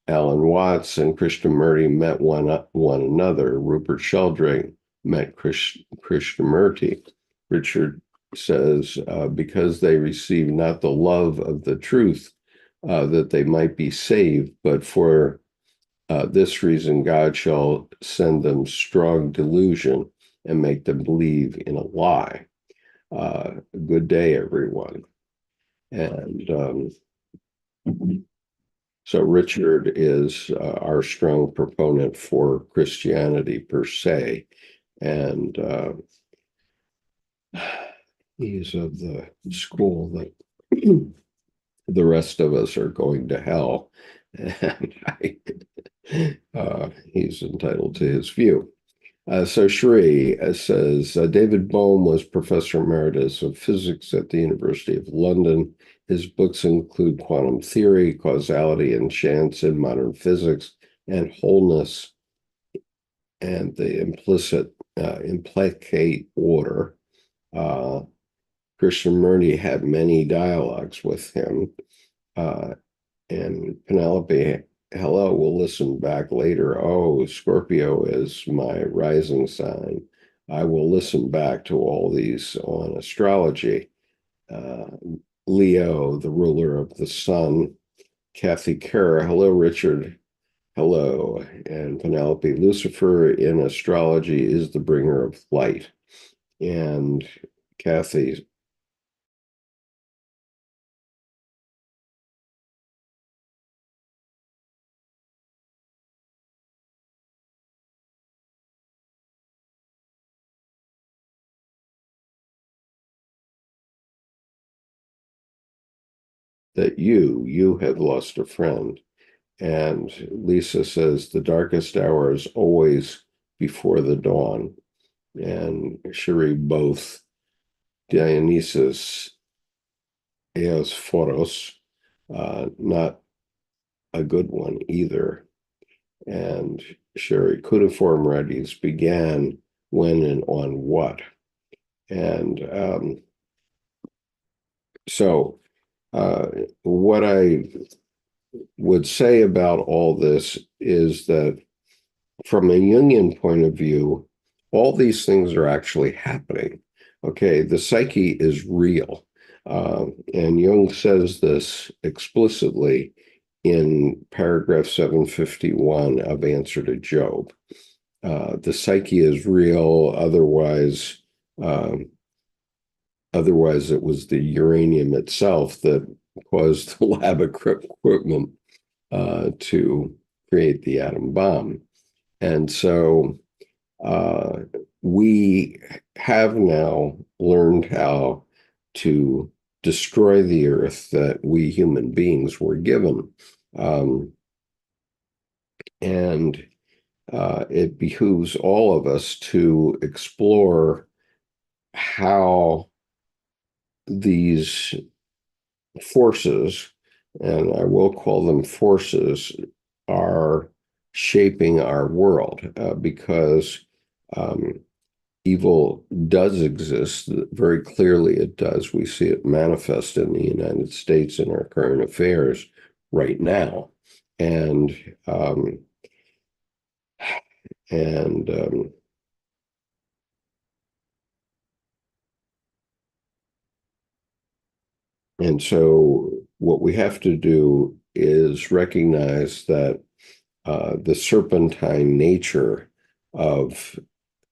Alan Watts and Krishnamurti met one another. Rupert Sheldrake met Krishnamurti. Richard says, because they received not the love of the truth, that they might be saved, but for this reason God shall send them strong delusion and make them believe in a lie. Good day, everyone. And so Richard is our strong proponent for Christianity per se. And he's of the school that the rest of us are going to hell. And he's entitled to his view. So Shree says, David Bohm was Professor Emeritus of Physics at the University of London. His books include Quantum Theory, Causality and Chance in Modern Physics, and Wholeness and the Implicate Order. Krishnamurti had many dialogues with him. And Penelope, hello, we'll listen back later. Oh, Scorpio is my rising sign. I will listen back to all these on astrology. Leo, the ruler of the sun. Kathy Kerr, hello, Richard. Hello. And Penelope, Lucifer in astrology is the bringer of light. And Kathy, that you have lost a friend. And Lisa says the darkest hour is always before the dawn. And Cherie, both Dionysus Eos Phoros, not a good one either. And Cherie, cuneiform writings began when and on what? And so what I would say about all this is that from a Jungian point of view, all these things are actually happening. Okay, the psyche is real. And Jung says this explicitly in paragraph 751 of Answer to Job. The psyche is real, um, otherwise it was the uranium itself that caused the lab equipment to create the atom bomb. And so we have now learned how to destroy the earth that we human beings were given. And it behooves all of us to explore how these forces, and I will call them forces, are shaping our world because evil does exist. Very clearly it does. We see it manifest in the United States in our current affairs right now. And and And so what we have to do is recognize that the serpentine nature of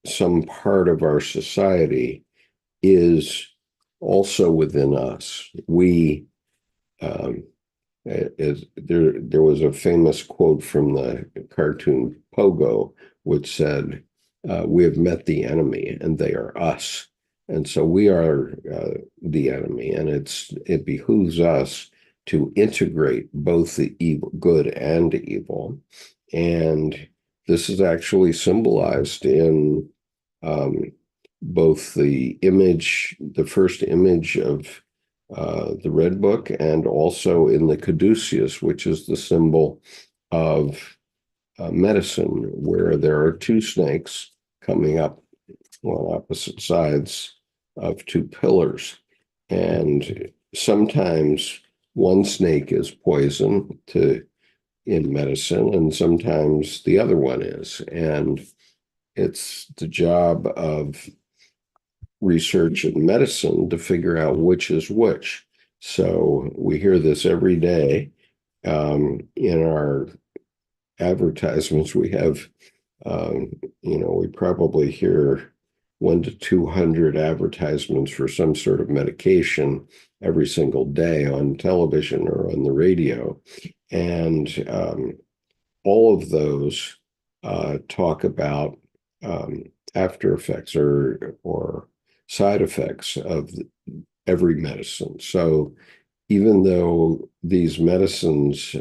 some part of our society is also within us. We there was a famous quote from the cartoon Pogo, which said, "We have met the enemy, and they are us." And so we are the enemy, and it behooves us to integrate both the evil, good and evil. And this is actually symbolized in both the first image of the Red Book, and also in the caduceus, which is the symbol of medicine, where there are two snakes coming up on opposite sides of two pillars. And sometimes one snake is poison in medicine, and sometimes the other one is. And it's the job of research in medicine to figure out which is which. So we hear this every day in our advertisements. We have, we probably hear 100 to 200 advertisements for some sort of medication every single day on television or on the radio. And all of those talk about after effects or side effects of every medicine. So even though these medicines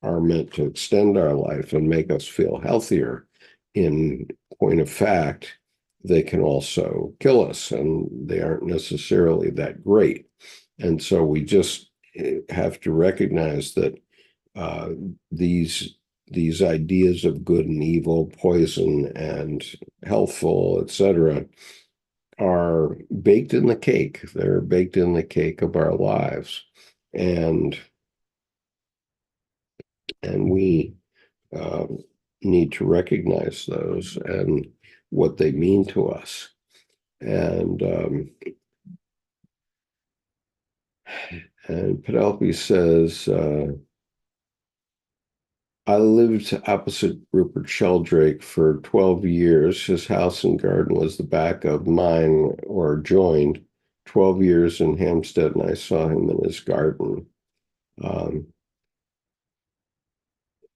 are meant to extend our life and make us feel healthier, in point of fact, they can also kill us, and they aren't necessarily that great. And so we just have to recognize that these ideas of good and evil, poison and healthful, etc., are baked in the cake. They're baked in the cake of our lives, and we need to recognize those and what they mean to us. And Penelope says, I lived opposite Rupert Sheldrake for 12 years. His house and garden was the back of mine, or joined. 12 years in Hampstead, and I saw him in his garden.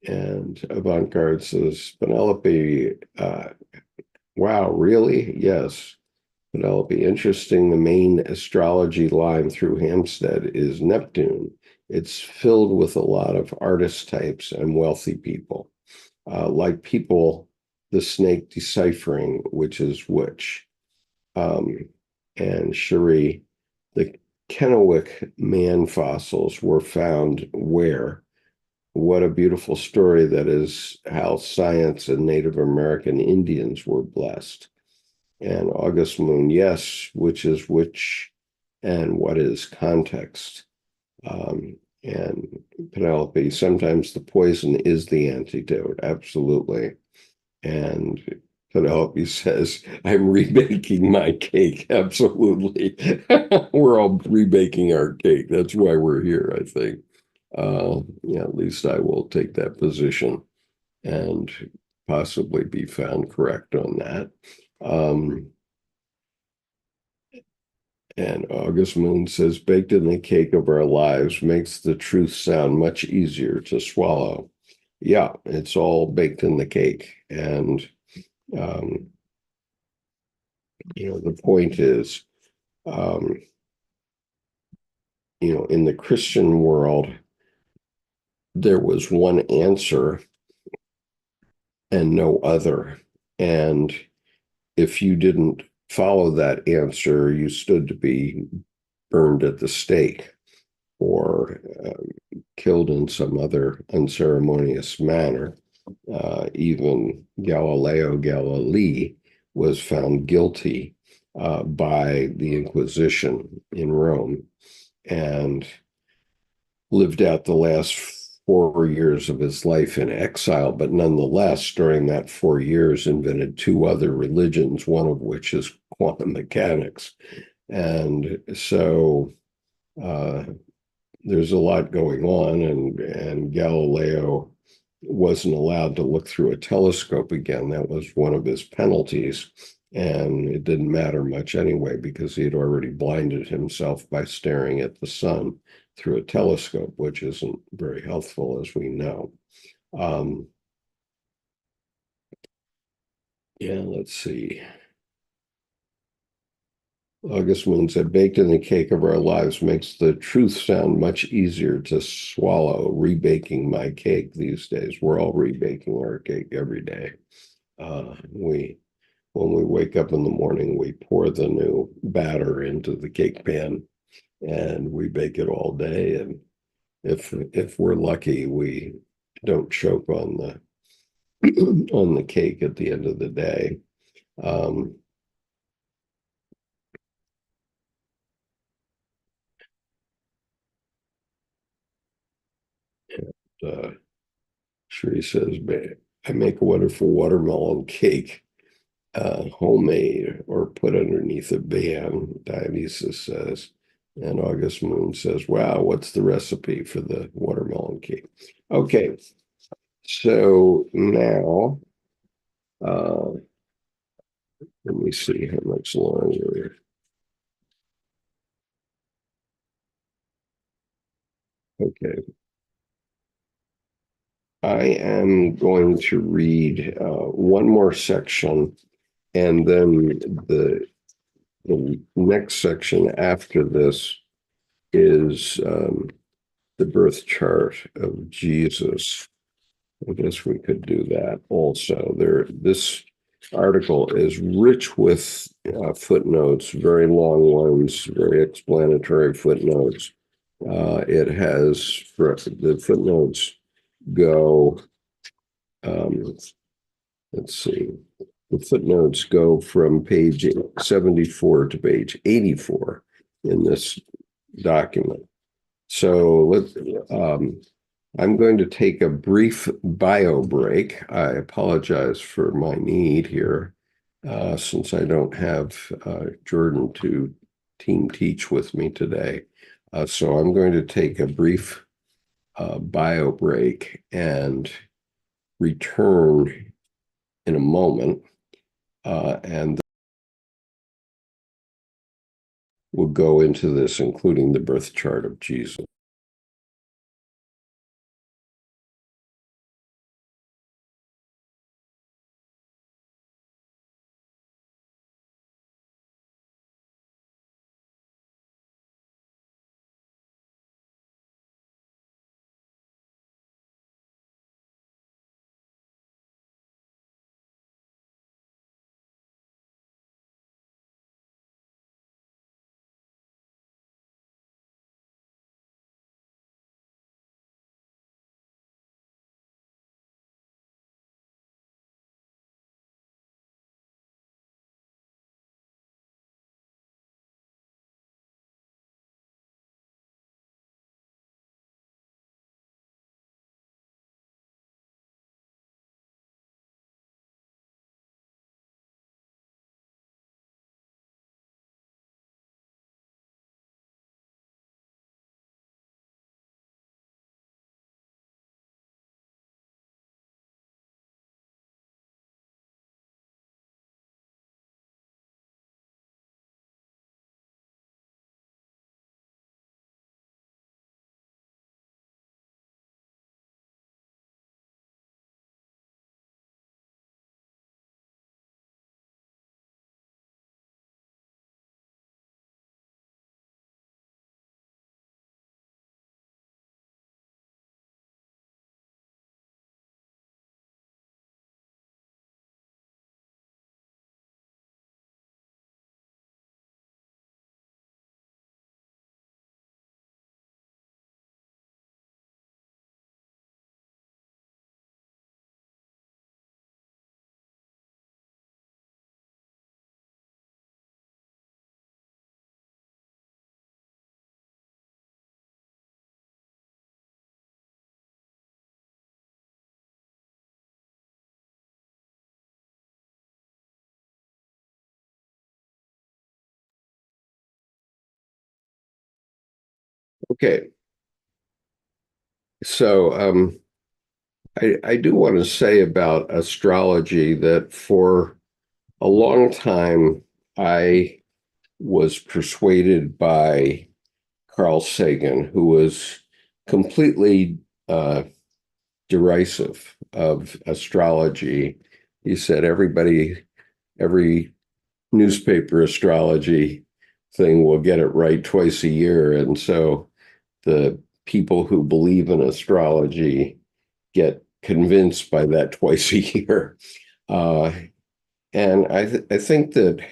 And Avant-Garde says, Penelope, wow, really? Yes. Penelope, interesting. The main astrology line through Hampstead is Neptune. It's filled with a lot of artist types and wealthy people, like people, the snake deciphering which is which. And Cherie, the Kennewick man fossils were found where? What a beautiful story that is, how science and Native American Indians were blessed. And August Moon, yes, which is which and what is context. And Penelope, sometimes the poison is the antidote, absolutely. And Penelope says, I'm rebaking my cake. Absolutely. We're all rebaking our cake. That's why we're here, I think. Yeah, at least I will take that position and possibly be found correct on that. And August Moon says, baked in the cake of our lives makes the truth sound much easier to swallow. Yeah, it's all baked in the cake. And, um, the point is, um, in the Christian world, there was one answer and no other. And if you didn't follow that answer, you stood to be burned at the stake or killed in some other unceremonious manner. Even Galileo Galilei was found guilty by the Inquisition in Rome and lived out the last 4 years of his life in exile, but nonetheless, during that 4 years, invented two other religions, one of which is quantum mechanics. And so there's a lot going on, and Galileo wasn't allowed to look through a telescope again. That was one of his penalties. And it didn't matter much anyway, because he had already blinded himself by staring at the sun through a telescope, which isn't very healthful, as we know. Yeah, let's see. August Moon said, baked in the cake of our lives makes the truth sound much easier to swallow. Rebaking my cake these days. We're all rebaking our cake every day. When we wake up in the morning, we pour the new batter into the cake pan and we bake it all day. And if we're lucky, we don't choke on the cake at the end of the day. Uh, Sheree says, I make a wonderful watermelon cake, homemade or put underneath a ban, Dionysus says. And August Moon says, wow, what's the recipe for the watermelon cake? Okay, so now, let me see how much longer. Okay. I am going to read one more section, and then the next section after this is the birth chart of Jesus. I guess we could do that also. This article is rich with footnotes, very long ones, very explanatory footnotes. It has, the footnotes go, let's see, the footnotes go from page 74 to page 84 in this document. So I'm going to take a brief bio break. I apologize for my need here, since I don't have Jordan to team teach with me today. So I'm going to take a brief bio break and return in a moment, and we'll go into this, including the birth chart of Jesus. Okay, so I do want to say about astrology that for a long time I was persuaded by Carl Sagan, who was completely derisive of astrology. He said every newspaper astrology thing will get it right twice a year. And so the people who believe in astrology get convinced by that twice a year. Uh, and I think that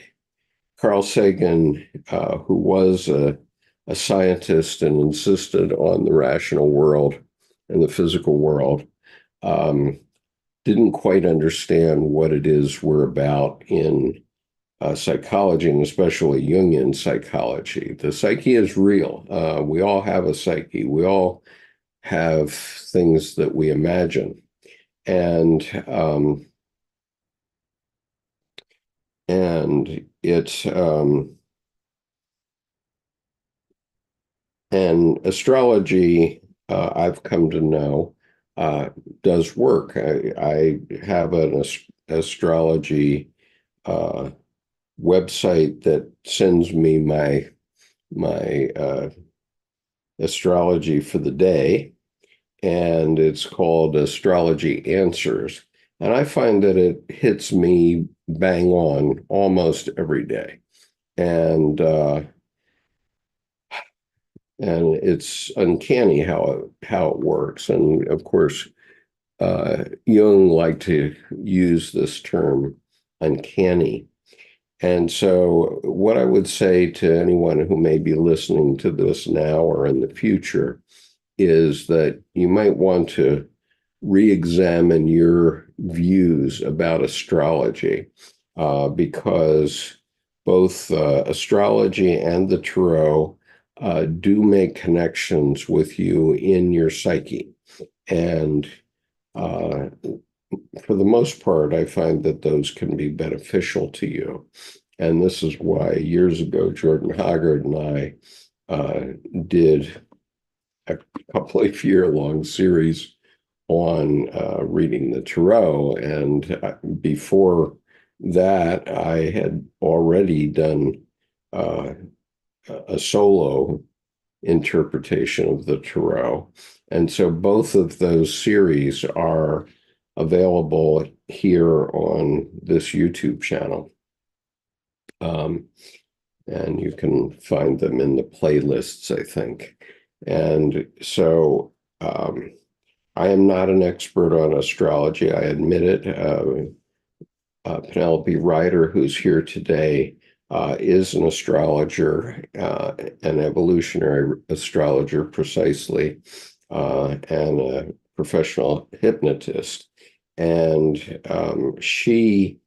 Carl Sagan, who was a scientist and insisted on the rational world and the physical world, um, didn't quite understand what it is we're about in psychology, and especially Jungian psychology. The psyche is real. We all have a psyche. We all have things that we imagine, and it's and astrology. I've come to know does work. I have an astrology uh, website that sends me my astrology for the day, and it's called Astrology Answers. And I find that it hits me bang on almost every day. And and it's uncanny how it works. And of course, Jung liked to use this term uncanny. And so, what I would say to anyone who may be listening to this now or in the future is that you might want to re-examine your views about astrology, because both astrology and the tarot do make connections with you in your psyche. And uh, for the most part, I find that those can be beneficial to you. And this is why years ago, Jordan Hoggard and I did a couple of year-long series on reading the tarot. And before that, I had already done uh, a solo interpretation of the tarot. And so both of those series are available here on this YouTube channel. And you can find them in the playlists, I think. And so I am not an expert on astrology, I admit it. Penelope Ryder, who's here today, is an astrologer, an evolutionary astrologer precisely, and a professional hypnotist. And she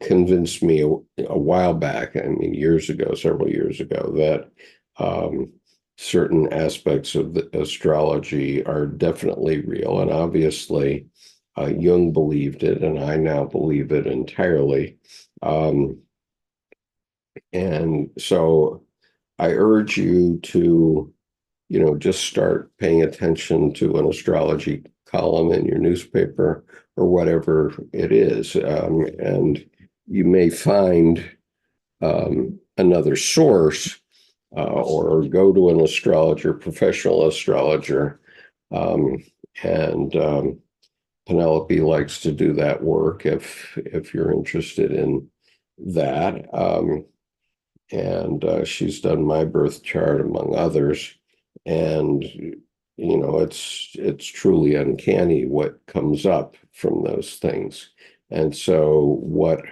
convinced me a while back, I mean, years ago, several years ago, that certain aspects of the astrology are definitely real. And obviously, Jung believed it, and I now believe it entirely. And so I urge you to, just start paying attention to an astrology column in your newspaper or whatever it is. And you may find another source or go to an astrologer, professional astrologer. And Penelope likes to do that work if you're interested in that. And she's done my birth chart among others. And it's truly uncanny what comes up from those things. And so what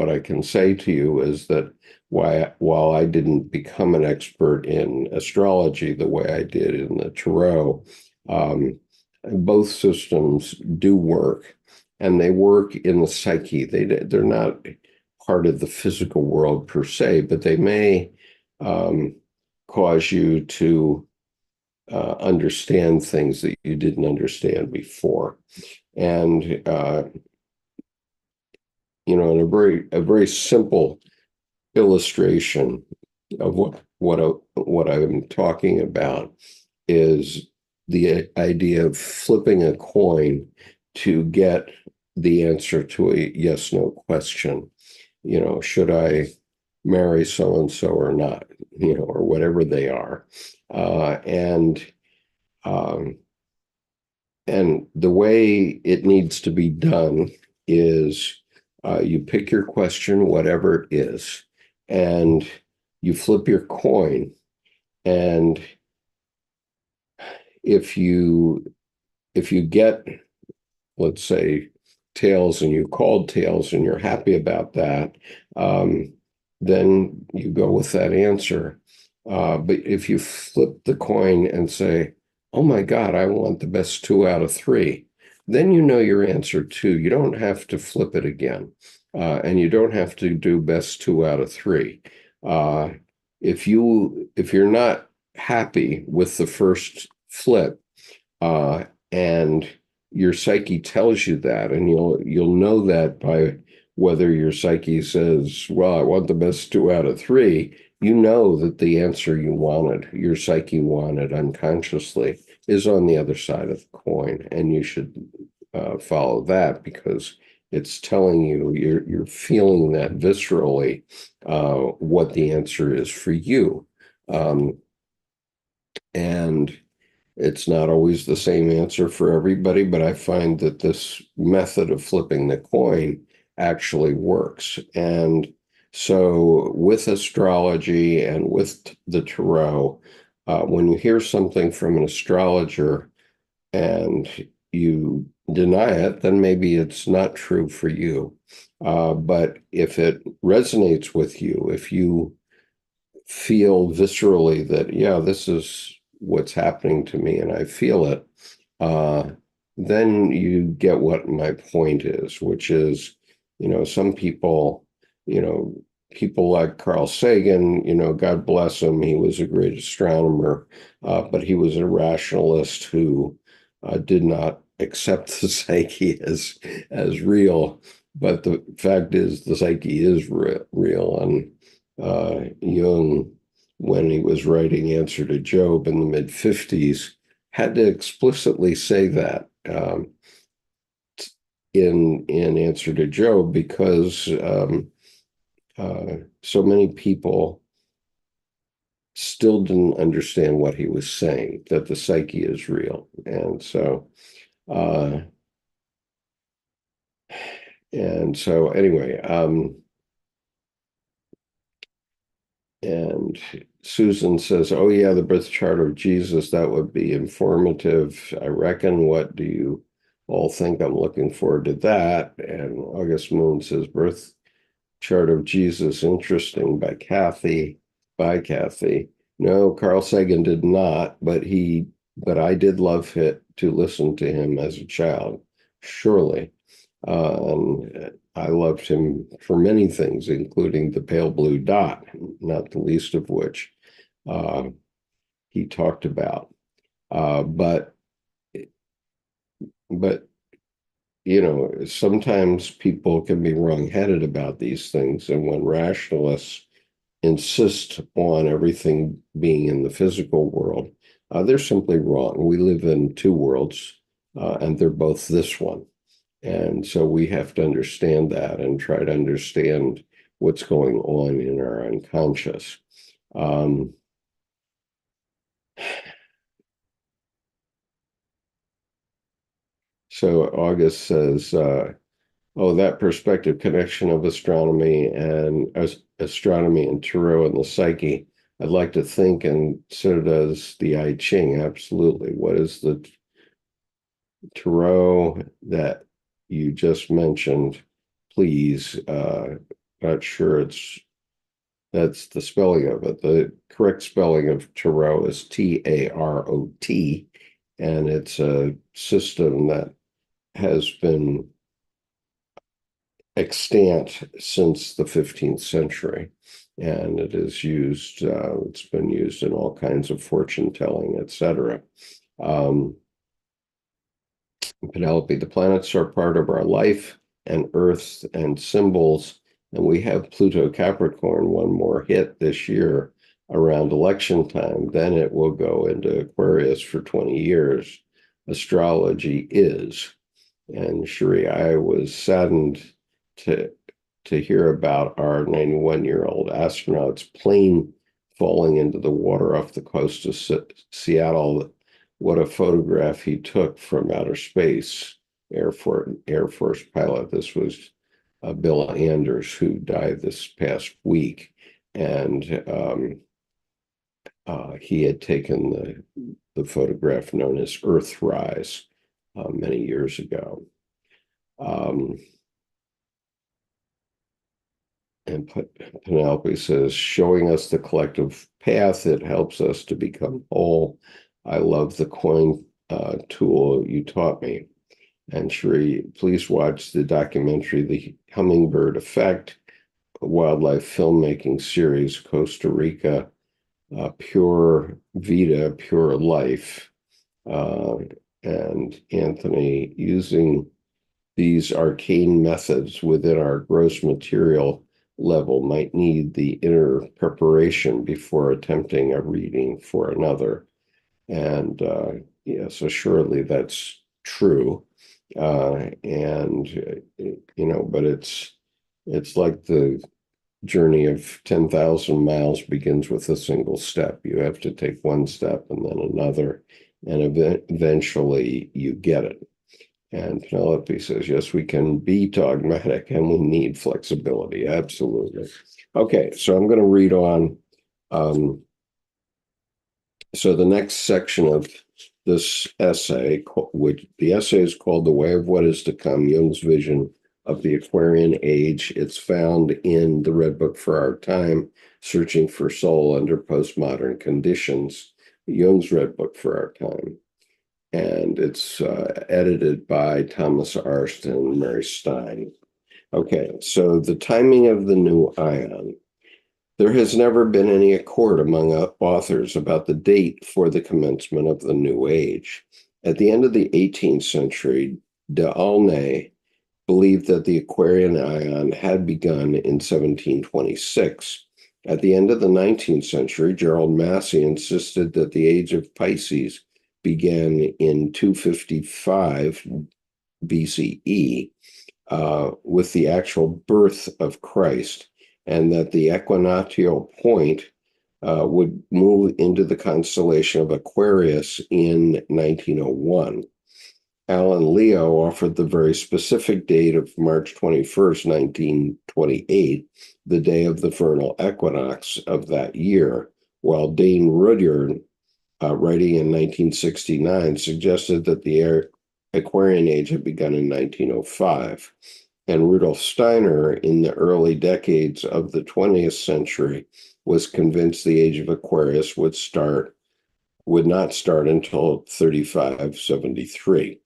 I can say to you is that while I didn't become an expert in astrology the way I did in the tarot, both systems do work, and they work in the psyche. They're not part of the physical world per se, but they may cause you to understand things that you didn't understand before. And in a very simple illustration, of what I'm talking about is the idea of flipping a coin to get the answer to a yes/no question. Should I marry so and so or not? Or whatever they are, and um, and the way it needs to be done is you pick your question, whatever it is, and you flip your coin. And if you get, let's say, tails, and you called tails and you're happy about that, then you go with that answer. But if you flip the coin and say, oh my God, I want the best 2 out of 3, then you know your answer too. You don't have to flip it again. And you don't have to do best 2 out of 3. If you're not happy with the first flip, and your psyche tells you that, and you'll know that by whether your psyche says, well, I want the best 2 out of 3. You know that the answer your psyche wanted unconsciously, is on the other side of the coin, and you should follow that, because it's telling you, you're feeling that viscerally, what the answer is for you. And it's not always the same answer for everybody, but I find that this method of flipping the coin actually works. And so with astrology and with the tarot, when you hear something from an astrologer and you deny it, then maybe it's not true for you. But if it resonates with you, if you feel viscerally that, yeah, this is what's happening to me and I feel it, then you get what my point is, which is, some people, people like Carl Sagan, God bless him, he was a great astronomer, but he was a rationalist who did not accept the psyche as real. But the fact is, the psyche is real. And Jung, when he was writing Answer to Job in the mid-50s, had to explicitly say that in Answer to Job, because so many people still didn't understand what he was saying, that the psyche is real. Uh, and so anyway, and Susan says, oh yeah, the birth chart of Jesus, that would be informative, I reckon. What do you all think? I'm looking forward to that. And August Moon says, birth chart of Jesus, interesting, by Kathy. By Kathy. No, Carl Sagan did not, but I did love it to listen to him as a child, surely. And I loved him for many things, including the pale blue dot, not the least of which he talked about. But sometimes people can be wrong-headed about these things, and when rationalists insist on everything being in the physical world, they're simply wrong. We live in two worlds, and they're both this one. And so we have to understand that and try to understand what's going on in our unconscious. So August says, oh, that perspective connection of astronomy and tarot and the psyche. I'd like to think, and so does the I Ching. Absolutely. What is the tarot that you just mentioned? Please. Not sure that's the spelling of it. The correct spelling of tarot is Tarot, and it's a system that has been extant since the 15th century. And it is used, it's been used in all kinds of fortune telling, etc. Penelope, the planets are part of our life and Earth and symbols. And we have Pluto Capricorn, one more hit this year. around election time. Then it will go into Aquarius for 20 years. Astrology is. And Sheree, I was saddened to hear about our 91-year-old astronaut's plane falling into the water off the coast of Seattle. What a photograph he took from outer space. Air Force pilot. This was Bill Anders, who died this past week, and he had taken the photograph known as Earthrise many years ago. And Penelope says, showing us the collective path, it helps us to become whole. I love the coin tool you taught me. And Sheree, please watch the documentary, The Hummingbird Effect, a wildlife filmmaking series, Costa Rica, Pure Vida, Pure Life. And Anthony, using these arcane methods within our gross material level might need the inner preparation before attempting a reading for another. And yes, assuredly that's true. And you know, but it's like the journey of 10,000 miles begins with a single step. You have to take one step and then another, and eventually you get it. And Penelope says, yes, we can be dogmatic and we need flexibility. Absolutely. Okay, so I'm going to read on. So the next section of this essay, which the essay is called The Way of What Is to Come, Jung's Vision of the Aquarian Age. It's found in the Red Book for Our Time, Searching for Soul Under Postmodern Conditions, Jung's Red Book for Our Time. And it's edited by Thomas Arst and Mary Stein. Okay, so the timing of the new ion. There has never been any accord among authors about the date for the commencement of the new age. At the end of the 18th century, D'Aulnay believed that the Aquarian ion had begun in 1726. At the end of the 19th century, Gerald Massey insisted that the age of Pisces began in 255 BCE with the actual birth of Christ, and that the equinoctial point would move into the constellation of Aquarius in 1901. Alan Leo offered the very specific date of March 21st, 1928, the day of the vernal equinox of that year, while Dane Rudyard, writing in 1969, suggested that the Aquarian age had begun in 1905. And Rudolf Steiner, in the early decades of the 20th century, was convinced the age of Aquarius would not start until 3573.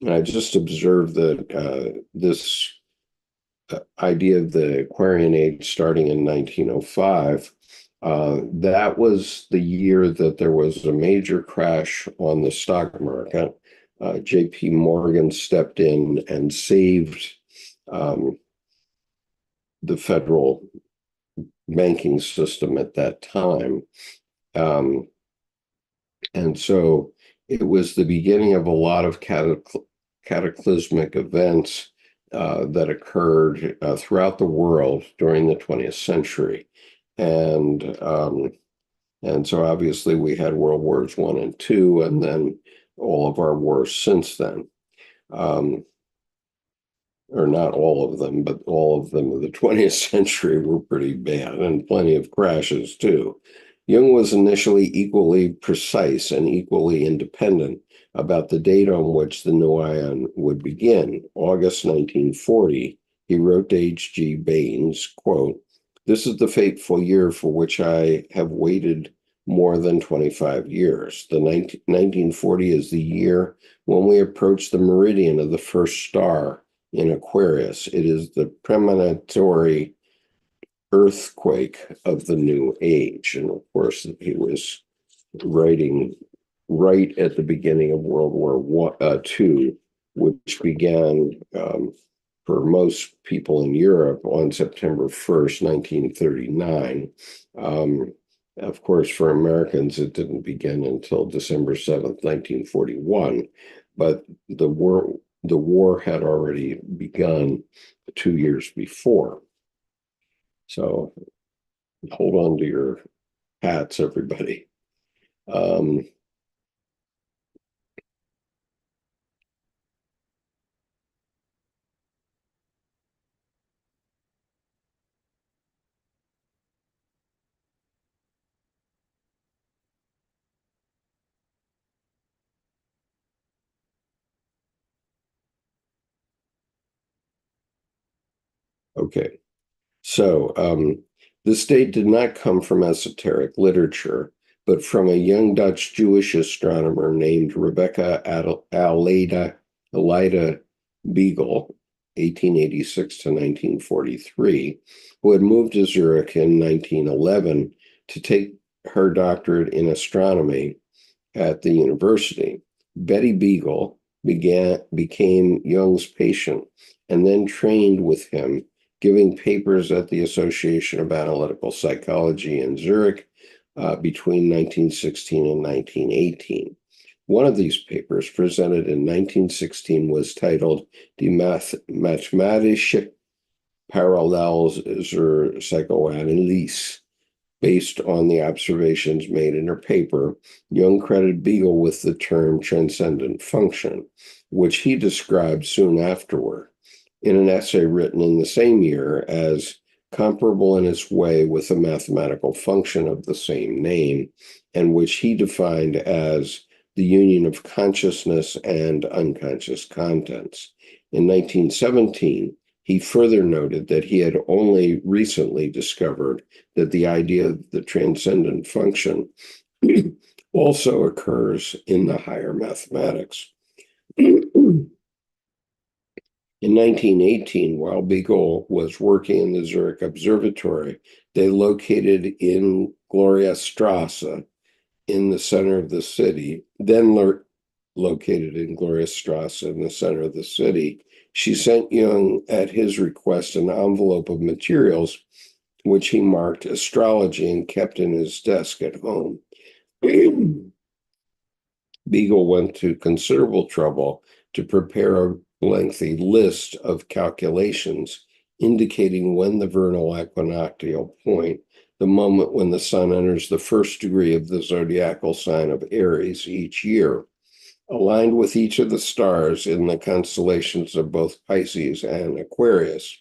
And I just observed that this idea of the Aquarian age starting in 1905, that was the year that there was a major crash on the stock market. J.P. Morgan stepped in and saved the federal banking system at that time. And so it was the beginning of a lot of cataclysmic events that occurred throughout the world during the 20th century. And so obviously we had World Wars I and II, and then all of our wars since then. Or not all of them, but all of them of the 20th century were pretty bad, and plenty of crashes too. Jung was initially equally precise and equally independent about the date on which the new ion would begin. August 1940, he wrote to H.G. Baines, quote, "This is the fateful year for which I have waited more than 25 years. The 1940 is the year when we approach the meridian of the first star in Aquarius. It is the premonitory earthquake of the new age." And of course, he was writing right at the beginning of World War II, which began for most people in Europe on September 1st, 1939. Of course, for Americans, it didn't begin until December 7th, 1941, but the war had already begun 2 years before. So hold on to your hats, everybody. Um, okay. So this date did not come from esoteric literature, but from a young Dutch Jewish astronomer named Rebecca Alida Beagle, 1886 to 1943, who had moved to Zurich in 1911 to take her doctorate in astronomy at the university. Betty Beagle became Jung's patient and then trained with him, giving papers at the Association of Analytical Psychology in Zurich between 1916 and 1918. One of these papers, presented in 1916, was titled Die Mathematische Parallels zur Psychoanalyse. Based on the observations made in her paper, Jung credited Beagle with the term transcendent function, which he described soon afterward in an essay written in the same year as comparable in its way with a mathematical function of the same name, and which he defined as the union of consciousness and unconscious contents. In 1917, he further noted that he had only recently discovered that the idea of the transcendent function also occurs in the higher mathematics. In 1918, while Beagle was working in the Zurich Observatory, they located in Gloria Strasse in the center of the city, located in Gloria Strasse in the center of the city. She sent Jung, at his request, an envelope of materials which he marked astrology and kept in his desk at home. Beagle went to considerable trouble to prepare a lengthy list of calculations indicating when the vernal equinoctial point, the moment when the sun enters the first degree of the zodiacal sign of Aries each year, aligned with each of the stars in the constellations of both Pisces and Aquarius.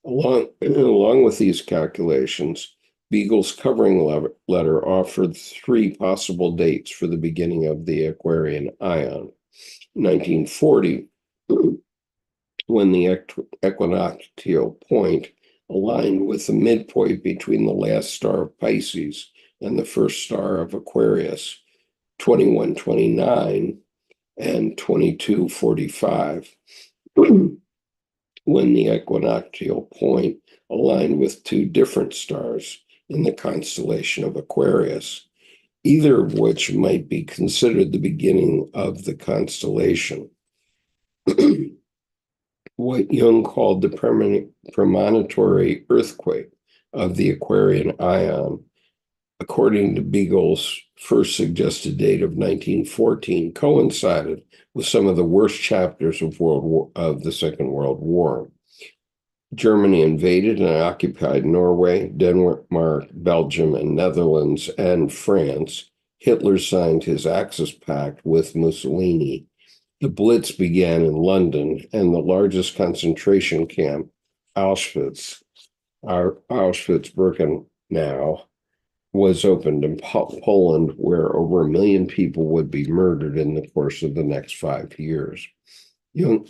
Along with these calculations, Beagle's covering letter offered 3 possible dates for the beginning of the Aquarian Ion. 1940, when the equinoctial point aligned with the midpoint between the last star of Pisces and the first star of Aquarius, 2129 and 2245, when the equinoctial point aligned with 2 different stars in the constellation of Aquarius, either of which might be considered the beginning of the constellation. What Jung called the premonitory earthquake of the Aquarian Ion, according to Beagle's first suggested date of 1914, coincided with some of the worst chapters of the Second World War. Germany invaded and occupied Norway, Denmark, Belgium, and Netherlands, and France. Hitler signed his Axis Pact with Mussolini. The Blitz began in London, and the largest concentration camp, Auschwitz-Birkenau, was opened in Poland, where over 1 million people would be murdered in the course of the next 5 years. Jung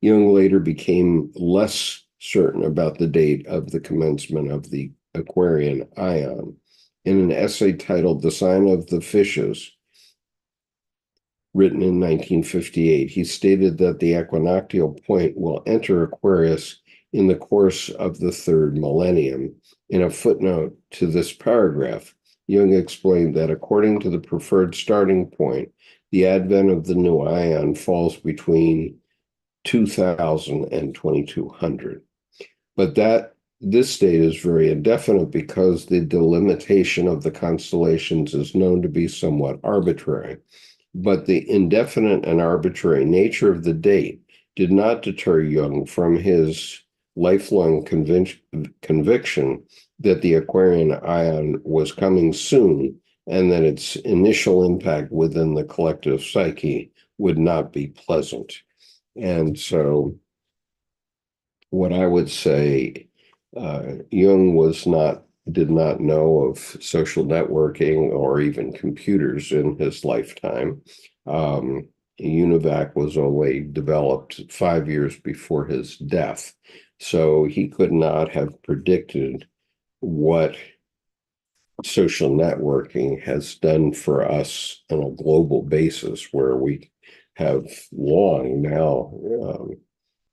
later became less certain about the date of the commencement of the Aquarian Ion. In an essay titled The Sign of the Fishes, written in 1958, he stated that the equinoctial point will enter Aquarius in the course of the 3rd millennium. In a footnote to this paragraph, Jung explained that according to the preferred starting point, the advent of the new ion falls between 2000 and 2200. But that this state is very indefinite because the delimitation of the constellations is known to be somewhat arbitrary. But the indefinite and arbitrary nature of the date did not deter Jung from his lifelong conviction that the Aquarian ion was coming soon and that its initial impact within the collective psyche would not be pleasant. And so what I would say, Jung did not know of social networking or even computers in his lifetime. UNIVAC was only developed 5 years before his death, so he could not have predicted what social networking has done for us on a global basis, where we have long now,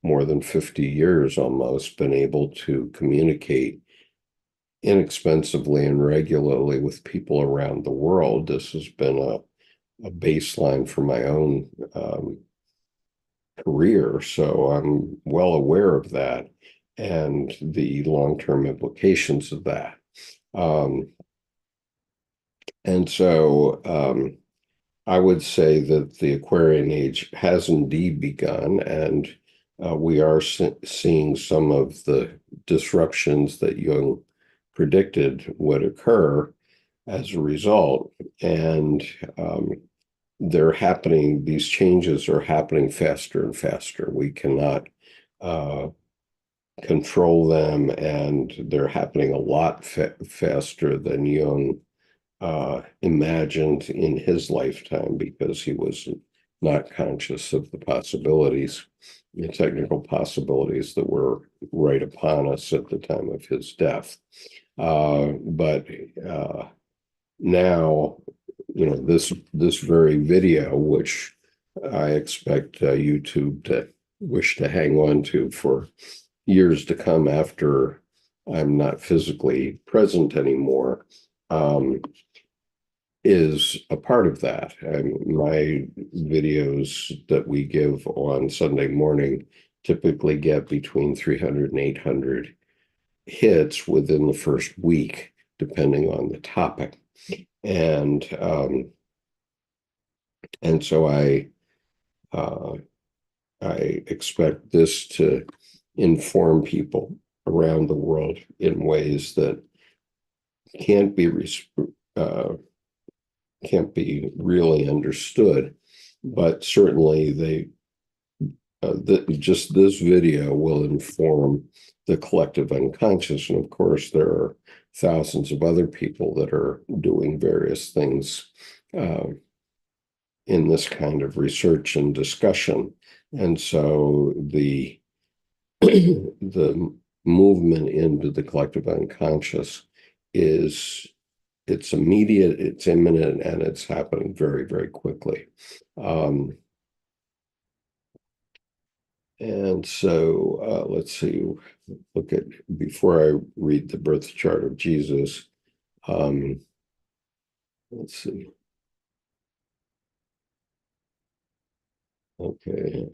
more than 50 years almost, been able to communicate inexpensively and regularly with people around the world. This has been a baseline for my own career, so I'm well aware of that and the long-term implications of that. And so I would say that the Aquarian age has indeed begun, and we are seeing some of the disruptions that Jung predicted would occur as a result. And they're happening, these changes are happening faster and faster. We cannot control them, and they're happening a lot faster than Jung imagined in his lifetime, because he was not conscious of the possibilities, the technical possibilities that were right upon us at the time of his death. But now, this very video, which I expect YouTube to wish to hang on to for years to come after I'm not physically present anymore, is a part of that. And my videos that we give on Sunday morning typically get between 300 and 800 hits within the first week, depending on the topic. And so I expect this to inform people around the world in ways that can't be really understood, but certainly just this video will inform the collective unconscious. And of course, there are thousands of other people that are doing various things in this kind of research and discussion. And so the movement into the collective unconscious it's immediate, it's imminent, and it's happening very, very quickly. And so let's see, before I read the birth chart of Jesus, let's see. Okay.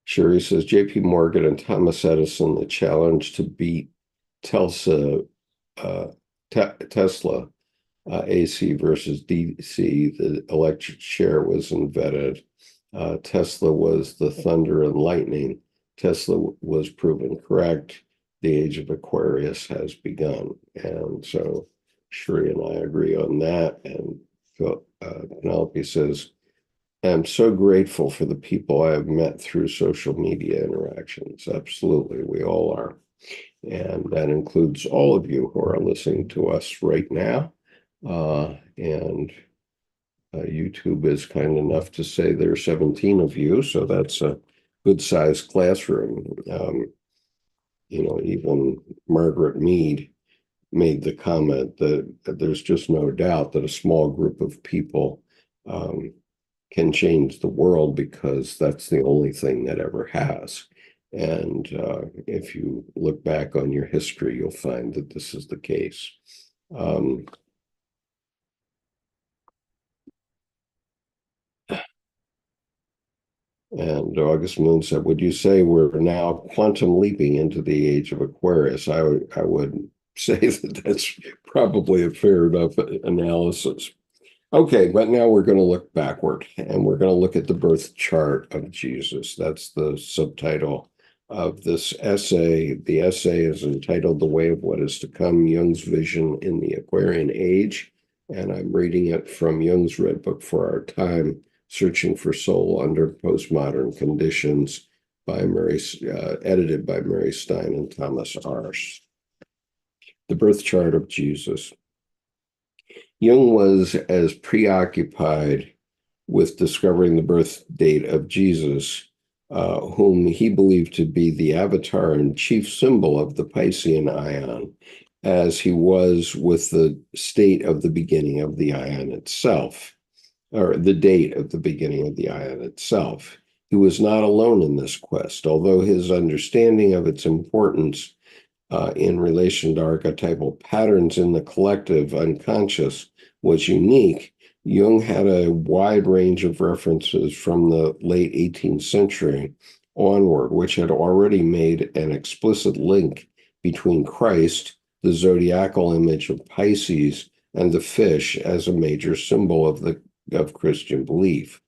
Sherry says, J.P. Morgan and Thomas Edison, the challenge to beat Tesla, AC versus DC, the electric chair was invented. Tesla was the thunder and lightning. Tesla was proven correct. The age of Aquarius has begun. And so Shri and I agree on that. And Penelope says, I'm so grateful for the people I have met through social media interactions. Absolutely, we all are. And that includes all of you who are listening to us right now. And YouTube is kind enough to say there are 17 of you, so that's a good-sized classroom. Even Margaret Mead made the comment that there's just no doubt that a small group of people can change the world, because that's the only thing that ever has. And if you look back on your history, you'll find that this is the case. And August Moon said, would you say we're now quantum leaping into the age of Aquarius? I would say that that's probably a fair enough analysis. Okay, but now we're going to look backward, and we're going to look at the birth chart of Jesus. That's the subtitle of this essay. The essay is entitled The Way of What Is to Come, Jung's Vision in the Aquarian Age, and I'm reading it from Jung's Red Book for Our Time, Searching for Soul Under Postmodern Conditions, edited by Mary Stein and Thomas Ars. The birth chart of Jesus. Jung was as preoccupied with discovering the birth date of Jesus, whom he believed to be the avatar and chief symbol of the Piscean ion, as he was with the state of the beginning of the ion itself, or the date of the beginning of the ion itself. He was not alone in this quest, although his understanding of its importance in relation to archetypal patterns in the collective unconscious was unique. Jung had a wide range of references from the late 18th century onward, which had already made an explicit link between Christ, the zodiacal image of Pisces, and the fish as a major symbol of Christian belief.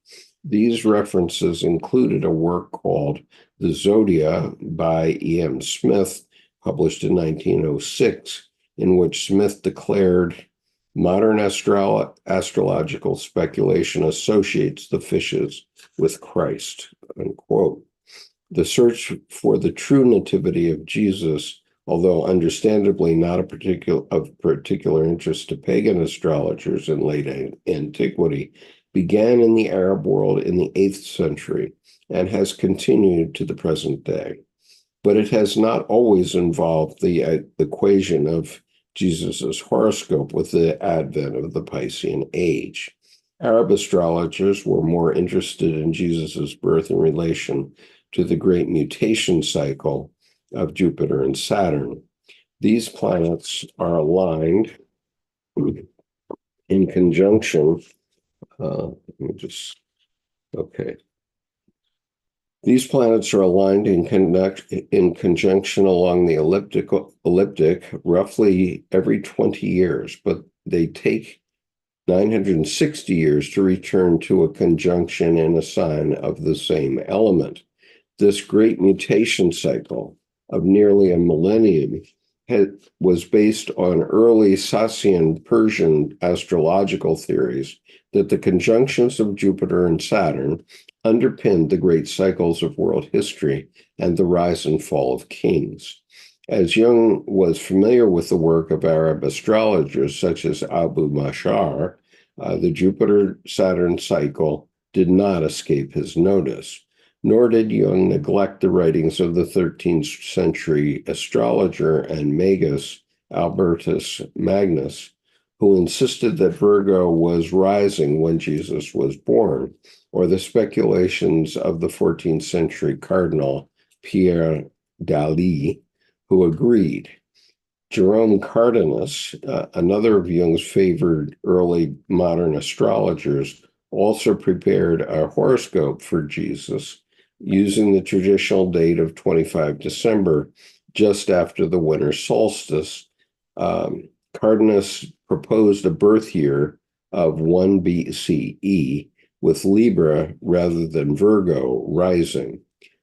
These references included a work called The Zodiac by E.M. Smith, published in 1906, in which Smith declared modern astrological speculation associates the fishes with Christ, unquote. The search for the true nativity of Jesus, although understandably not of particular interest to pagan astrologers in late antiquity, began in the Arab world in the 8th century and has continued to the present day. But it has not always involved the equation of Jesus's horoscope with the advent of the Piscean age. Arab astrologers were more interested in Jesus's birth in relation to the great mutation cycle of Jupiter and Saturn. These planets are aligned in conjunction. These planets are aligned in conjunction along the elliptic roughly every 20 years, but they take 960 years to return to a conjunction in a sign of the same element. This great mutation cycle of nearly a millennium was based on early Sassanian Persian astrological theories that the conjunctions of Jupiter and Saturn underpinned the great cycles of world history and the rise and fall of kings. As Jung was familiar with the work of Arab astrologers such as Abu Mashar, the Jupiter-Saturn cycle did not escape his notice, nor did Jung neglect the writings of the 13th century astrologer and magus Albertus Magnus, who insisted that Virgo was rising when Jesus was born, or the speculations of the 14th century cardinal Pierre Daly, who agreed. Jerome Cardanus, another of Jung's favored early modern astrologers, also prepared a horoscope for Jesus using the traditional date of 25 December, just after the winter solstice. Cardanus proposed a birth year of 1 BCE with Libra rather than Virgo rising.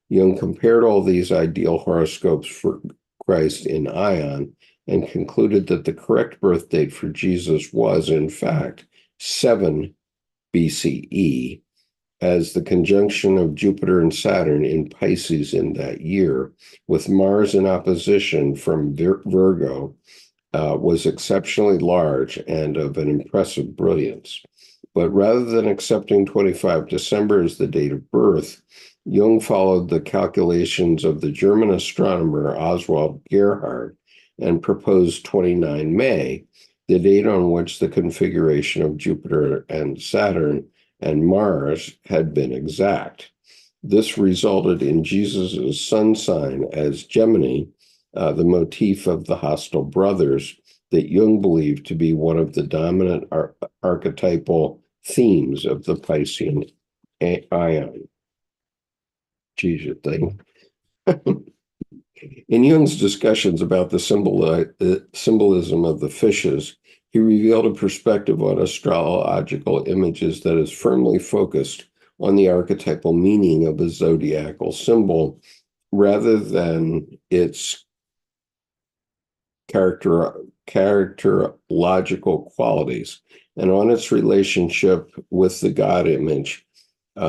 Jung compared all these ideal horoscopes for Christ in Ion and concluded that the correct birth date for Jesus was, in fact, 7 BCE, as the conjunction of Jupiter and Saturn in Pisces in that year, with Mars in opposition from Virgo, was exceptionally large and of an impressive brilliance. But rather than accepting 25 December as the date of birth, Jung followed the calculations of the German astronomer Oswald Gerhard and proposed 29 May, the date on which the configuration of Jupiter and Saturn and Mars had been exact. This resulted in Jesus' sun sign as Gemini, the motif of the hostile brothers that Jung believed to be one of the dominant archetypal themes of the Piscean ion. Geez, you think. In Jung's discussions about the symbolism of the fishes, he revealed a perspective on astrological images that is firmly focused on the archetypal meaning of a zodiacal symbol rather than its characterological qualities, and on its relationship with the God image,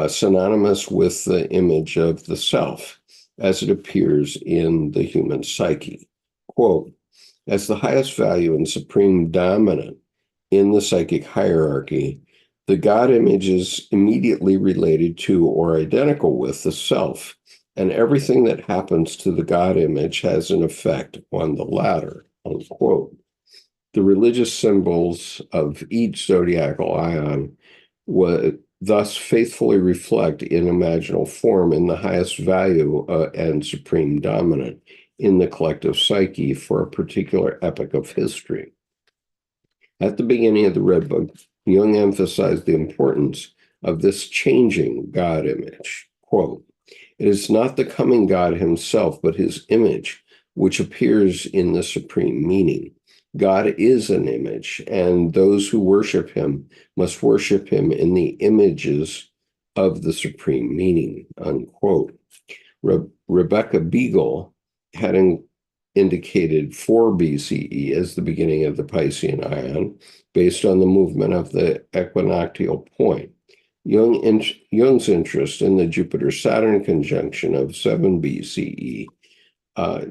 synonymous with the image of the self as it appears in the human psyche. Quote, as the highest value and supreme dominant in the psychic hierarchy, the God image is immediately related to or identical with the self, and everything that happens to the God image has an effect on the latter, unquote. The religious symbols of each zodiacal ion thus faithfully reflect in imaginal form in the highest value and supreme dominant in the collective psyche for a particular epoch of history. At the beginning of the Red Book, Jung emphasized the importance of this changing God image. Quote, it is not the coming God himself, but his image, which appears in the supreme meaning. God is an image, and those who worship him must worship him in the images of the supreme meaning, unquote. Rebecca Beagle had indicated 4 BCE as the beginning of the Piscean ion, based on the movement of the equinoctial point. Jung's interest in the Jupiter-Saturn conjunction of 7 BCE,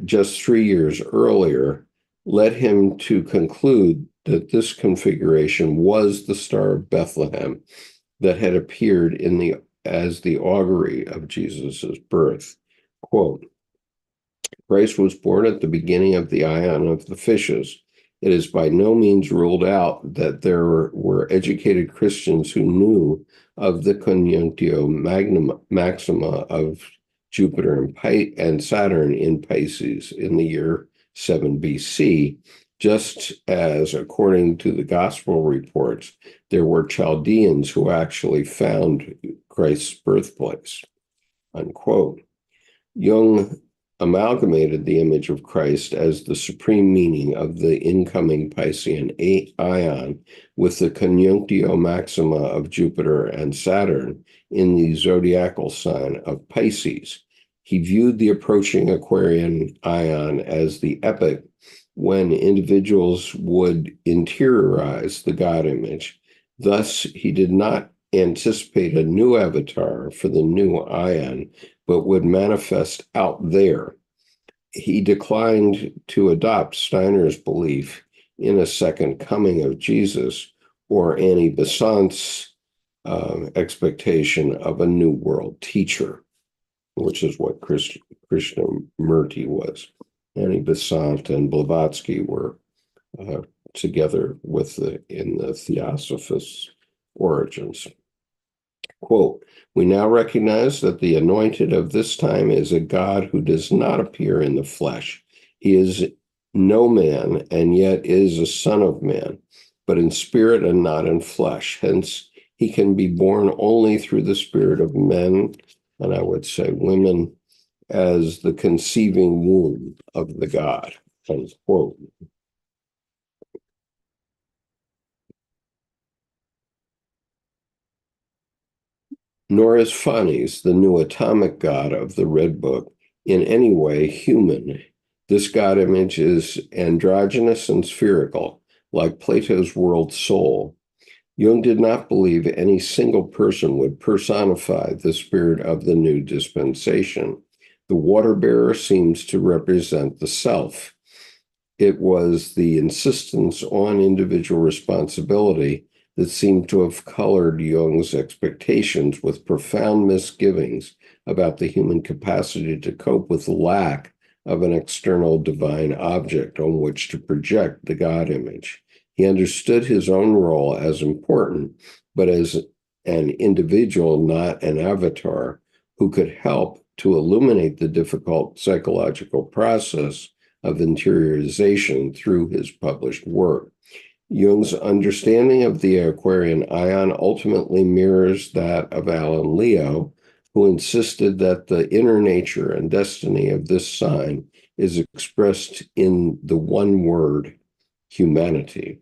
just 3 years earlier, led him to conclude that this configuration was the Star of Bethlehem that had appeared as the augury of Jesus' birth. Quote, Christ was born at the beginning of the ion of the fishes. It is by no means ruled out that there were educated Christians who knew of the conjunctio maxima of Jupiter and Saturn in Pisces in the year 7 BC, just as, according to the gospel reports, there were Chaldeans who actually found Christ's birthplace, unquote. Jung amalgamated the image of Christ as the supreme meaning of the incoming Piscean ion with the conjunctio maxima of Jupiter and Saturn in the zodiacal sign of Pisces. He viewed the approaching Aquarian ion as the epoch when individuals would interiorize the God image. Thus, he did not anticipate a new avatar for the new ion, but would manifest out there. He declined to adopt Steiner's belief in a second coming of Jesus or Annie Besant's expectation of a new world teacher, which is what Krishnamurti was. Annie Besant and Blavatsky were together in the Theosophical origins. Quote, we now recognize that the anointed of this time is a God who does not appear in the flesh. He is no man and yet is a son of man, but in spirit and not in flesh. Hence, he can be born only through the spirit of men, and I would say women, as the conceiving womb of the God, unquote. Nor is Phanes, the new atomic god of the Red Book, in any way human. This god image is androgynous and spherical, like Plato's world soul. Jung did not believe any single person would personify the spirit of the new dispensation. The water bearer seems to represent the self. It was the insistence on individual responsibility that seemed to have colored Jung's expectations with profound misgivings about the human capacity to cope with the lack of an external divine object on which to project the God image. He understood his own role as important, but as an individual, not an avatar, who could help to illuminate the difficult psychological process of interiorization through his published work. Jung's understanding of the Aquarian ion ultimately mirrors that of Alan Leo, who insisted that the inner nature and destiny of this sign is expressed in the one word, humanity.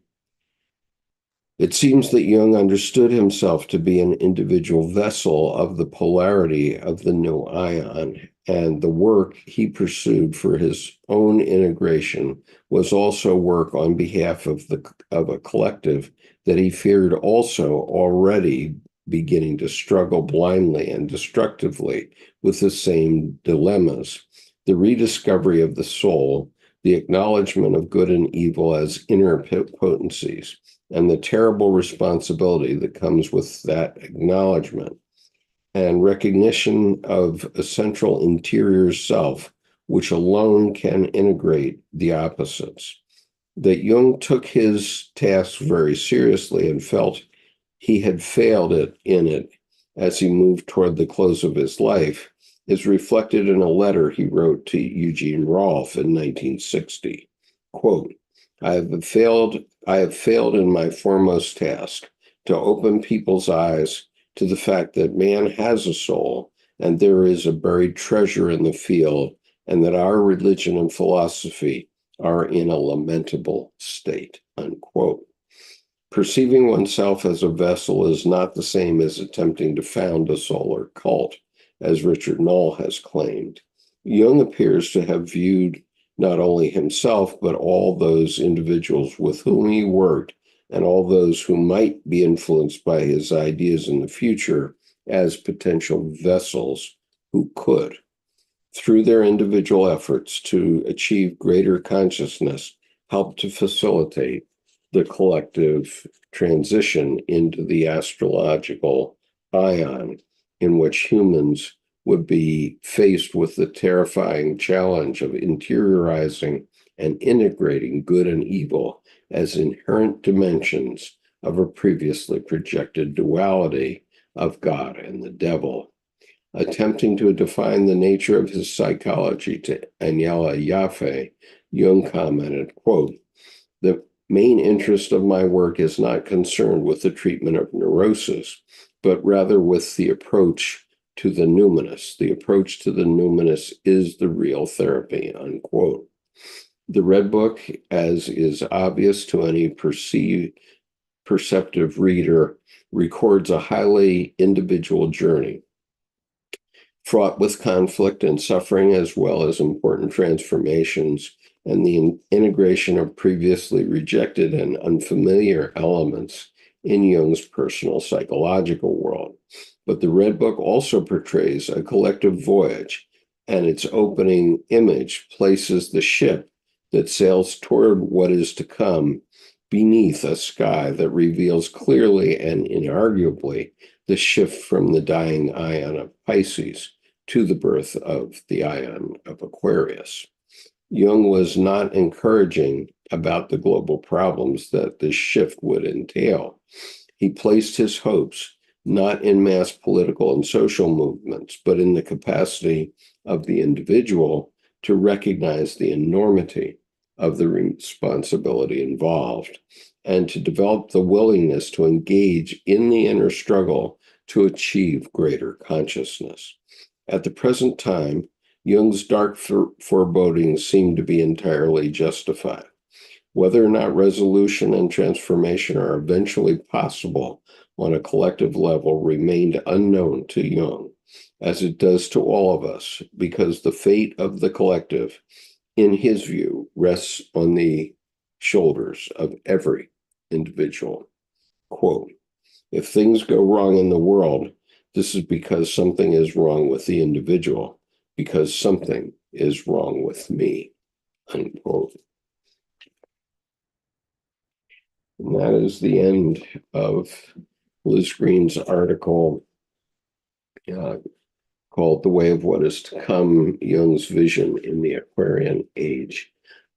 It seems that Jung understood himself to be an individual vessel of the polarity of the new ion, and the work he pursued for his own integration was also work on behalf of a collective that he feared also already beginning to struggle blindly and destructively with the same dilemmas. The rediscovery of the soul, the acknowledgement of good and evil as inner potencies, and the terrible responsibility that comes with that acknowledgement, and recognition of a central interior self, which alone can integrate the opposites. That Jung took his task very seriously and felt he had failed in it as he moved toward the close of his life is reflected in a letter he wrote to Eugene Rolfe in 1960. Quote, I have failed in my foremost task to open people's eyes to the fact that man has a soul and there is a buried treasure in the field, and that our religion and philosophy are in a lamentable state, unquote. Perceiving oneself as a vessel is not the same as attempting to found a solar cult, as Richard Knoll has claimed. Jung appears to have viewed not only himself, but all those individuals with whom he worked and all those who might be influenced by his ideas in the future as potential vessels who could, through their individual efforts to achieve greater consciousness, help to facilitate the collective transition into the astrological ion, in which humans would be faced with the terrifying challenge of interiorizing and integrating good and evil as inherent dimensions of a previously projected duality of God and the devil. Attempting to define the nature of his psychology to Agnella Jaffe, Jung commented, quote, the main interest of my work is not concerned with the treatment of neurosis, but rather with the approach to the numinous. The approach to the numinous is the real therapy, unquote. The Red Book, as is obvious to any perceptive reader, records a highly individual journey, fraught with conflict and suffering, as well as important transformations and the integration of previously rejected and unfamiliar elements in Jung's personal psychological world. But the Red Book also portrays a collective voyage, and its opening image places the ship that sails toward what is to come beneath a sky that reveals clearly and inarguably the shift from the dying ion of Pisces to the birth of the ion of Aquarius. Jung was not encouraging about the global problems that this shift would entail. He placed his hopes not in mass political and social movements, but in the capacity of the individual to recognize the enormity of the responsibility involved and to develop the willingness to engage in the inner struggle to achieve greater consciousness. At the present time, Jung's dark forebodings seem to be entirely justified. Whether or not resolution and transformation are eventually possible on a collective level remained unknown to Jung, as it does to all of us, because the fate of the collective, in his view, rests on the shoulders of every individual. Quote, if things go wrong in the world, this is because something is wrong with the individual, because something is wrong with me, unquote. And that is the end of Liz Green's article called The Way of What Is to Come, Jung's Vision in the Aquarian Age.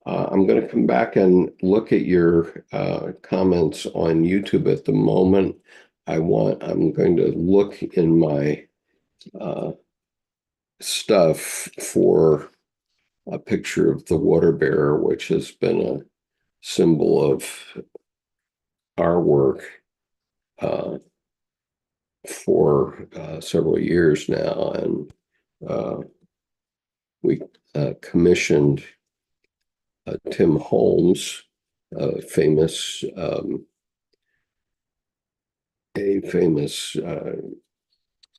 I'm going to come back and look at your comments on YouTube at the moment. I'm going to look in my stuff for a picture of the water bearer, which has been a symbol of our work for several years now, and we commissioned Tim Holmes, a famous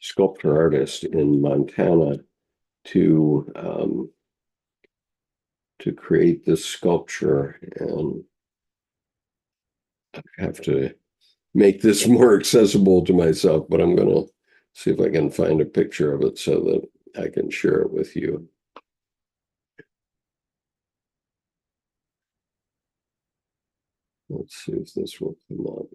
sculptor artist in Montana, to create this sculpture. And I have to make this more accessible to myself, but I'm going to see if I can find a picture of it so that I can share it with you. Let's see if this will come up.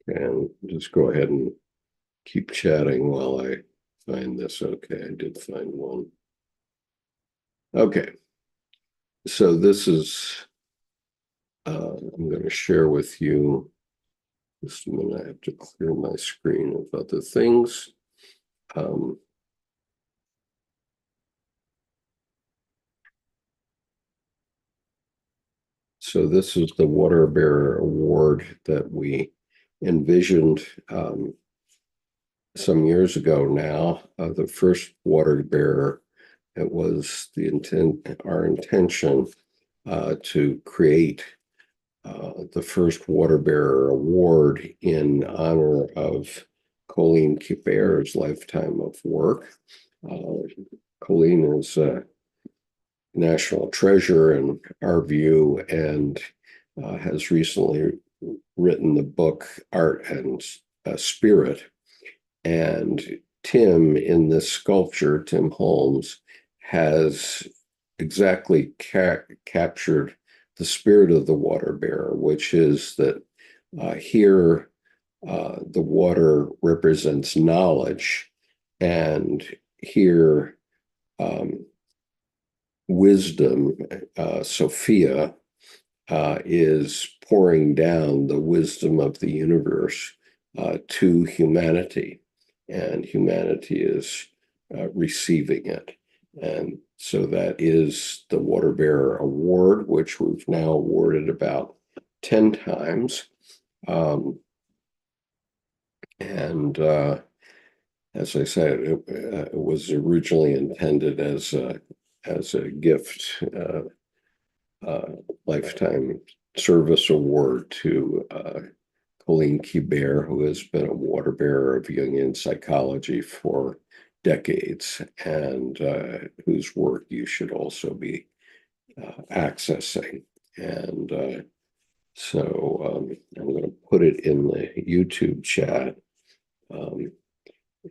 And just go ahead and keep chatting while I find this. Okay, I did find one. Okay, so this is, I'm going to share with you, just a minute, I have to clear my screen of other things. So this is the Water Bearer Award that we envisioned some years ago now. The first water bearer, it was our intention to create the first Water Bearer Award in honor of Colleen Kiber's lifetime of work. Colleen is a national treasure in our view, and has recently written the book Art and Spirit. And Tim, in this sculpture, Tim Holmes, has exactly captured the spirit of the water bearer, which is that here the water represents knowledge, and here wisdom, Sophia, is pouring down the wisdom of the universe to humanity, and humanity is receiving it. And so that is the Water Bearer Award, which we've now awarded about 10 times. As I said, it was originally intended as a gift, lifetime service award to Colleen Kiber, who has been a water bearer of Jungian psychology for decades, and whose work you should also be accessing. And so I'm going to put it in the YouTube chat,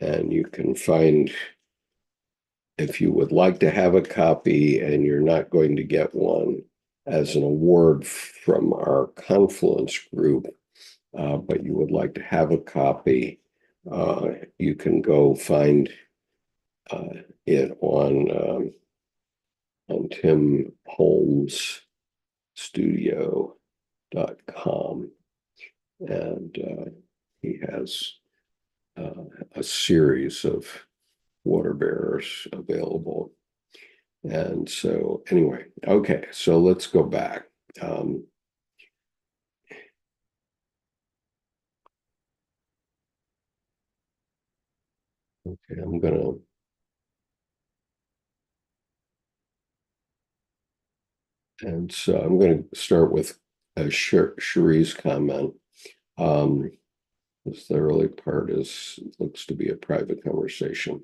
and you can find, if you would like to have a copy and you're not going to get one as an award from our Confluence group, but you would like to have a copy, you can go find it on timholmesstudio.com, and he has a series of water bearers available. And so anyway, okay, so let's go back. Okay, I'm gonna start with Cherie's comment. This the early part looks to be a private conversation.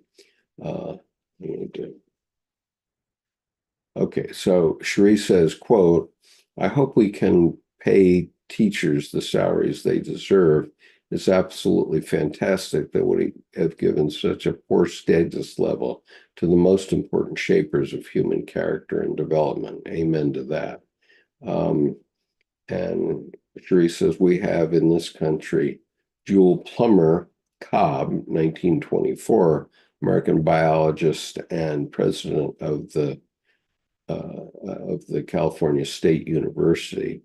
Okay, so Cherie says, quote, "I hope we can pay teachers the salaries they deserve. It's absolutely fantastic that we have given such a poor status level to the most important shapers of human character and development. Amen to that." And Cherie says, "We have in this country Jewel Plummer Cobb, 1924, American biologist and president of the of the California State University.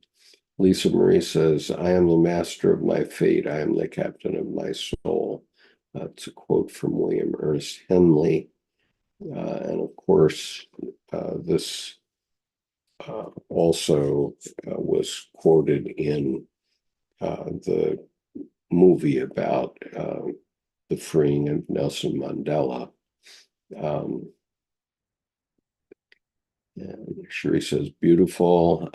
Lisa Marie says, "I am the master of my fate. I am the captain of my soul." It's a quote from William Ernest Henley. And of course, this also was quoted in the movie about the freeing of Nelson Mandela. And Sherry says, beautiful.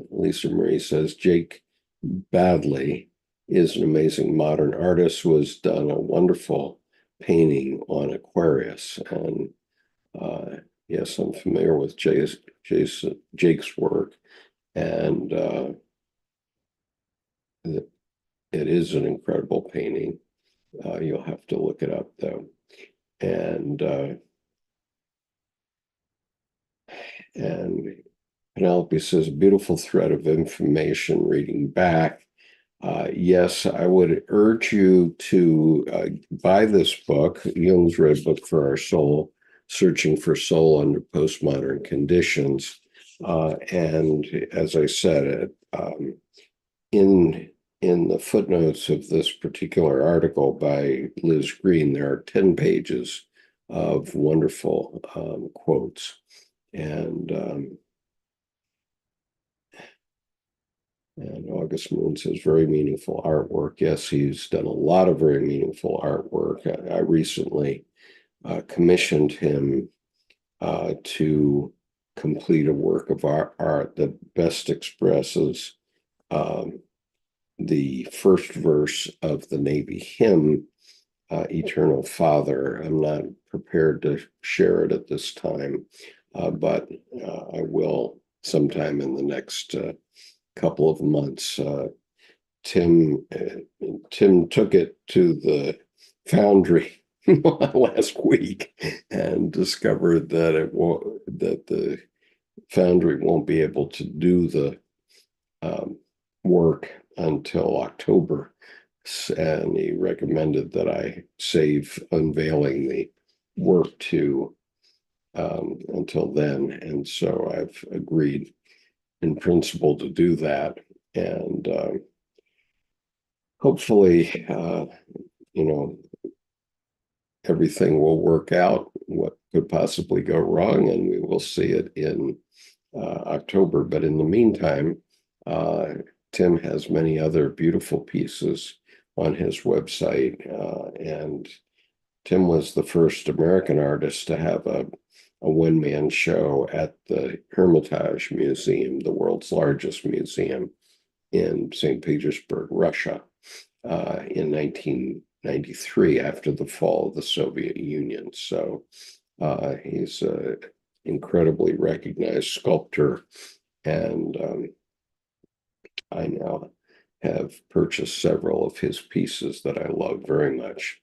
Lisa Marie says, Jake Badley is an amazing modern artist who has done a wonderful painting on Aquarius. And yes, I'm familiar with Jake's work. And it is an incredible painting. You'll have to look it up, though. And Penelope says, beautiful thread of information reading back. Yes, I would urge you to buy this book, Jung's Red Book for Our Soul, Searching for Soul Under Postmodern Conditions. And as I said, in the footnotes of this particular article by Liz Green, there are 10 pages of wonderful quotes. And August Moon says, very meaningful artwork. Yes, he's done a lot of very meaningful artwork. I recently commissioned him to complete a work of art that best expresses the first verse of the Navy hymn, Eternal Father. I'm not prepared to share it at this time, but I will sometime in the next couple of months. Tim took it to the foundry last week and discovered that that the foundry won't be able to do the work until October, and he recommended that I save unveiling the work to until then, and so I've agreed in principle to do that, and hopefully, everything will work out. What could possibly go wrong, and we will see it in October. But in the meantime, Tim has many other beautiful pieces on his website, and Tim was the first American artist to have a one-man show at the Hermitage Museum, the world's largest museum in St. Petersburg, Russia, in 1993, after the fall of the Soviet Union. So he's an incredibly recognized sculptor, and I now have purchased several of his pieces that I love very much.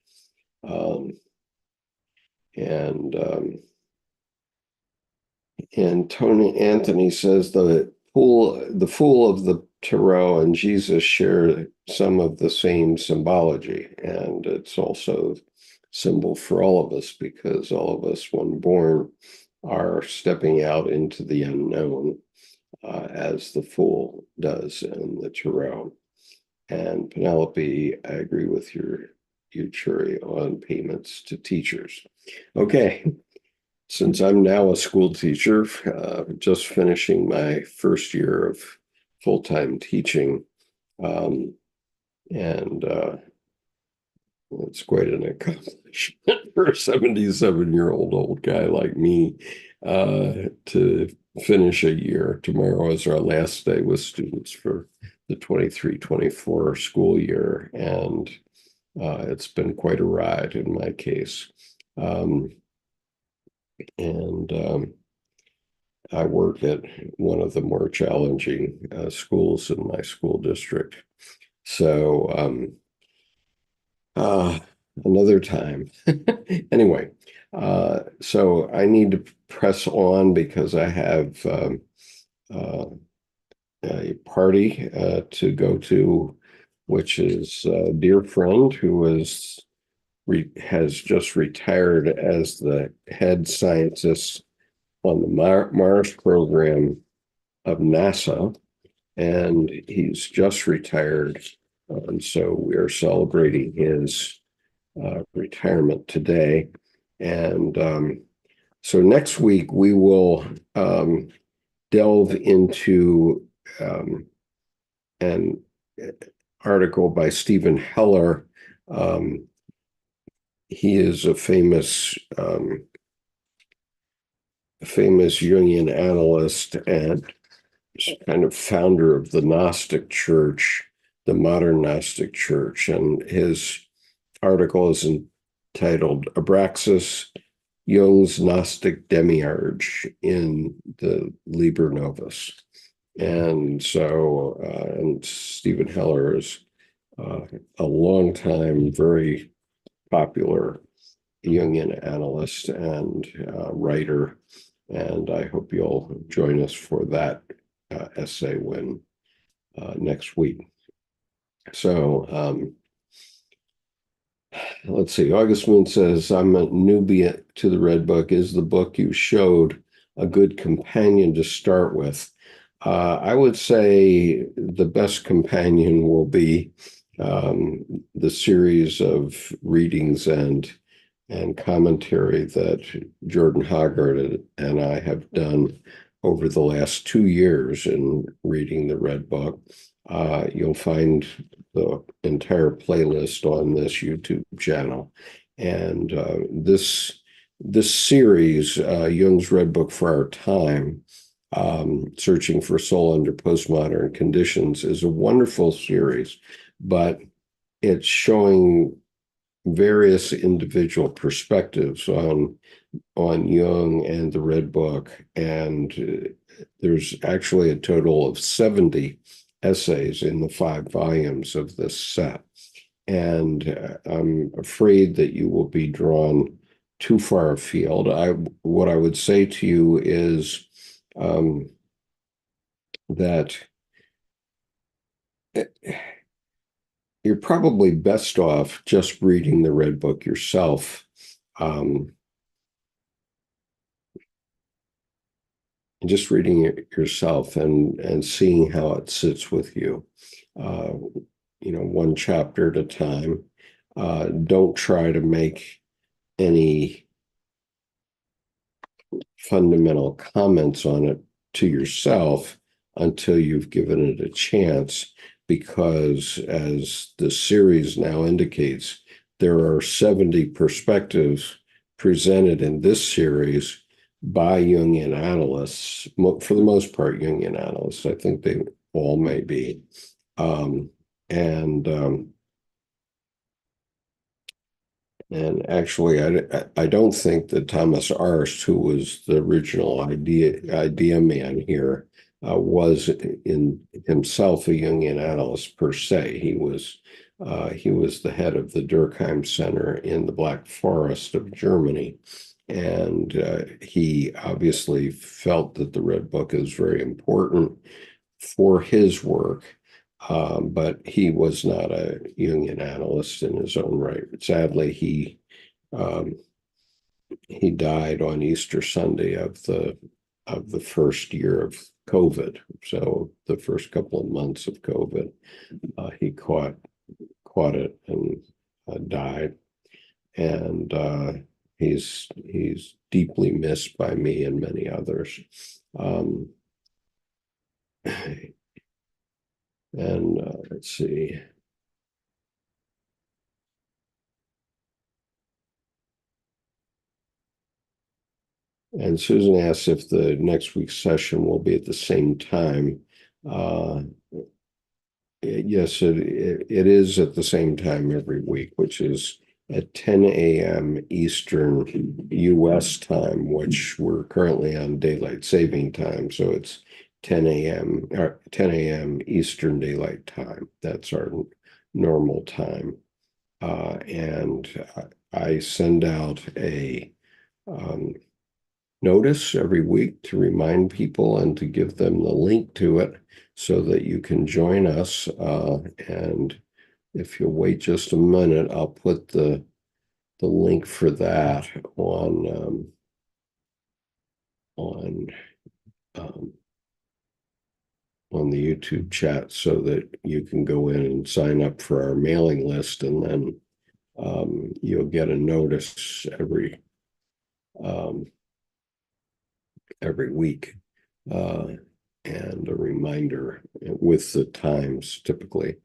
And Tony Anthony says the Fool of the Tarot and Jesus share some of the same symbology, and it's also symbol for all of us, because all of us, when born, are stepping out into the unknown, as the Fool does in the Tarot. And Penelope, I agree with you, Churi, on payments to teachers. Okay. Since I'm now a school teacher, just finishing my first year of full-time teaching, and it's quite an accomplishment for a 77-year-old old guy like me to finish a year. Tomorrow is our last day with students for the 23-24 school year, and it's been quite a ride in my case. And I work at one of the more challenging schools in my school district. So another time. Anyway, so I need to press on because I have a party to go to, which is a dear friend who has just retired as the head scientist on the Mars program of NASA, and he's just retired. And so we are celebrating his retirement today. And so next week we will delve into an article by Stephen Heller. He is a famous Jungian analyst and kind of founder of the Gnostic Church, the modern Gnostic Church, and his article is entitled Abraxas, Jung's Gnostic Demiurge in the Liber Novus. And so, and Stephen Heller is a long-time, very popular Jungian analyst and writer, and I hope you'll join us for that essay when next week. So let's see. August Moon says, I'm a newbie to the Red Book. Is the book you showed a good companion to start with? I would say the best companion will be the series of readings and commentary that Jordan Hoggart and I have done over the last 2 years in reading the Red Book. You'll find the entire playlist on this YouTube channel. And this series, Jung's Red Book for Our Time, Searching for Soul Under Postmodern Conditions, is a wonderful series, but it's showing various individual perspectives on Jung and the Red Book, and there's actually a total of 70 essays in the 5 volumes of this set. And I'm afraid that you will be drawn too far afield. What I would say to you is that you're probably best off just reading the Red Book yourself. Just reading it yourself and seeing how it sits with you, one chapter at a time. Don't try to make any fundamental comments on it to yourself until you've given it a chance, because as the series now indicates, there are 70 perspectives presented in this series by Jungian analysts, for the most part, Jungian analysts. I think they all may be. And actually, I don't think that Thomas Arst, who was the original idea man here, was in himself a Jungian analyst per se. He was the head of the Durkheim Center in the Black Forest of Germany. And he obviously felt that the Red Book is very important for his work, but he was not a Jungian analyst in his own right. Sadly, he died on Easter Sunday of the first year of COVID. So the first couple of months of COVID, he caught it and died. And he's deeply missed by me and many others. Let's see. And Susan asks if the next week's session will be at the same time. Yes, it is at the same time every week, which is at 10 a.m. Eastern U.S. time, which we're currently on daylight saving time. So it's 10 a.m. Eastern Daylight Time. That's our normal time. And I send out a notice every week to remind people and to give them the link to it so that you can join us. And if you'll wait just a minute, I'll put the link for that on on on the YouTube chat so that you can go in and sign up for our mailing list, and then you'll get a notice every week and a reminder with the times. Typically,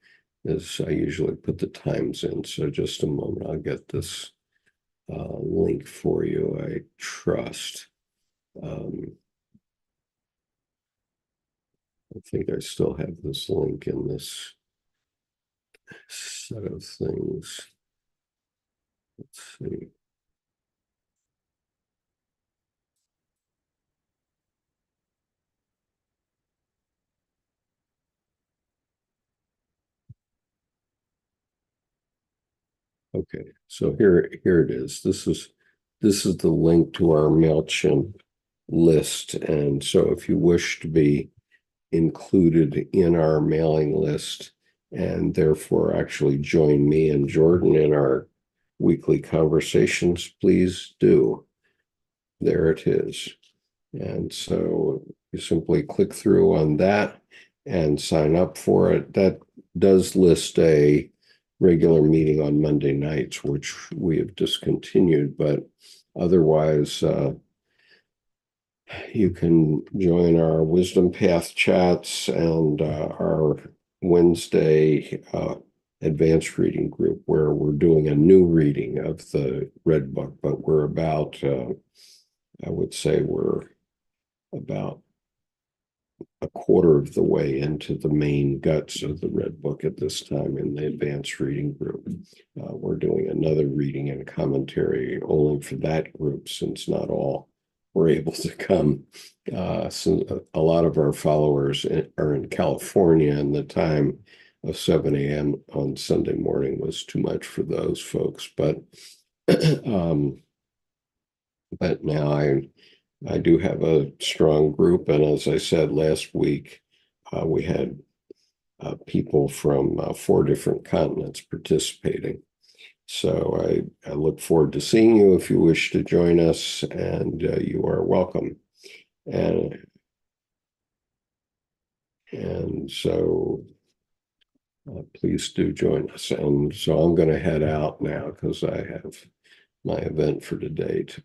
is I usually put the times in. So just a moment, I'll get this link for you. I trust. I think I still have this link in this set of things. Let's see. Okay, so here it is. This is the link to our MailChimp list. And so if you wish to be included in our mailing list and therefore actually join me and Jordan in our weekly conversations, please do. There it is. And so you simply click through on that and sign up for it. That does list a regular meeting on Monday nights, which we have discontinued, but otherwise, you can join our Wisdom Path chats and our Wednesday advanced reading group, where we're doing a new reading of the Red Book, but we're about, I would say we're about a quarter of the way into the main guts of the Red Book at this time in the advanced reading group. We're doing another reading and commentary only for that group, since not all were able to come. So a lot of our followers are in California, and the time of 7 a.m. on Sunday morning was too much for those folks. But now I do have a strong group, and as I said last week, we had people from 4 different continents participating. So I look forward to seeing you if you wish to join us, and you are welcome. And so please do join us. And so I'm going to head out now because I have my event for today to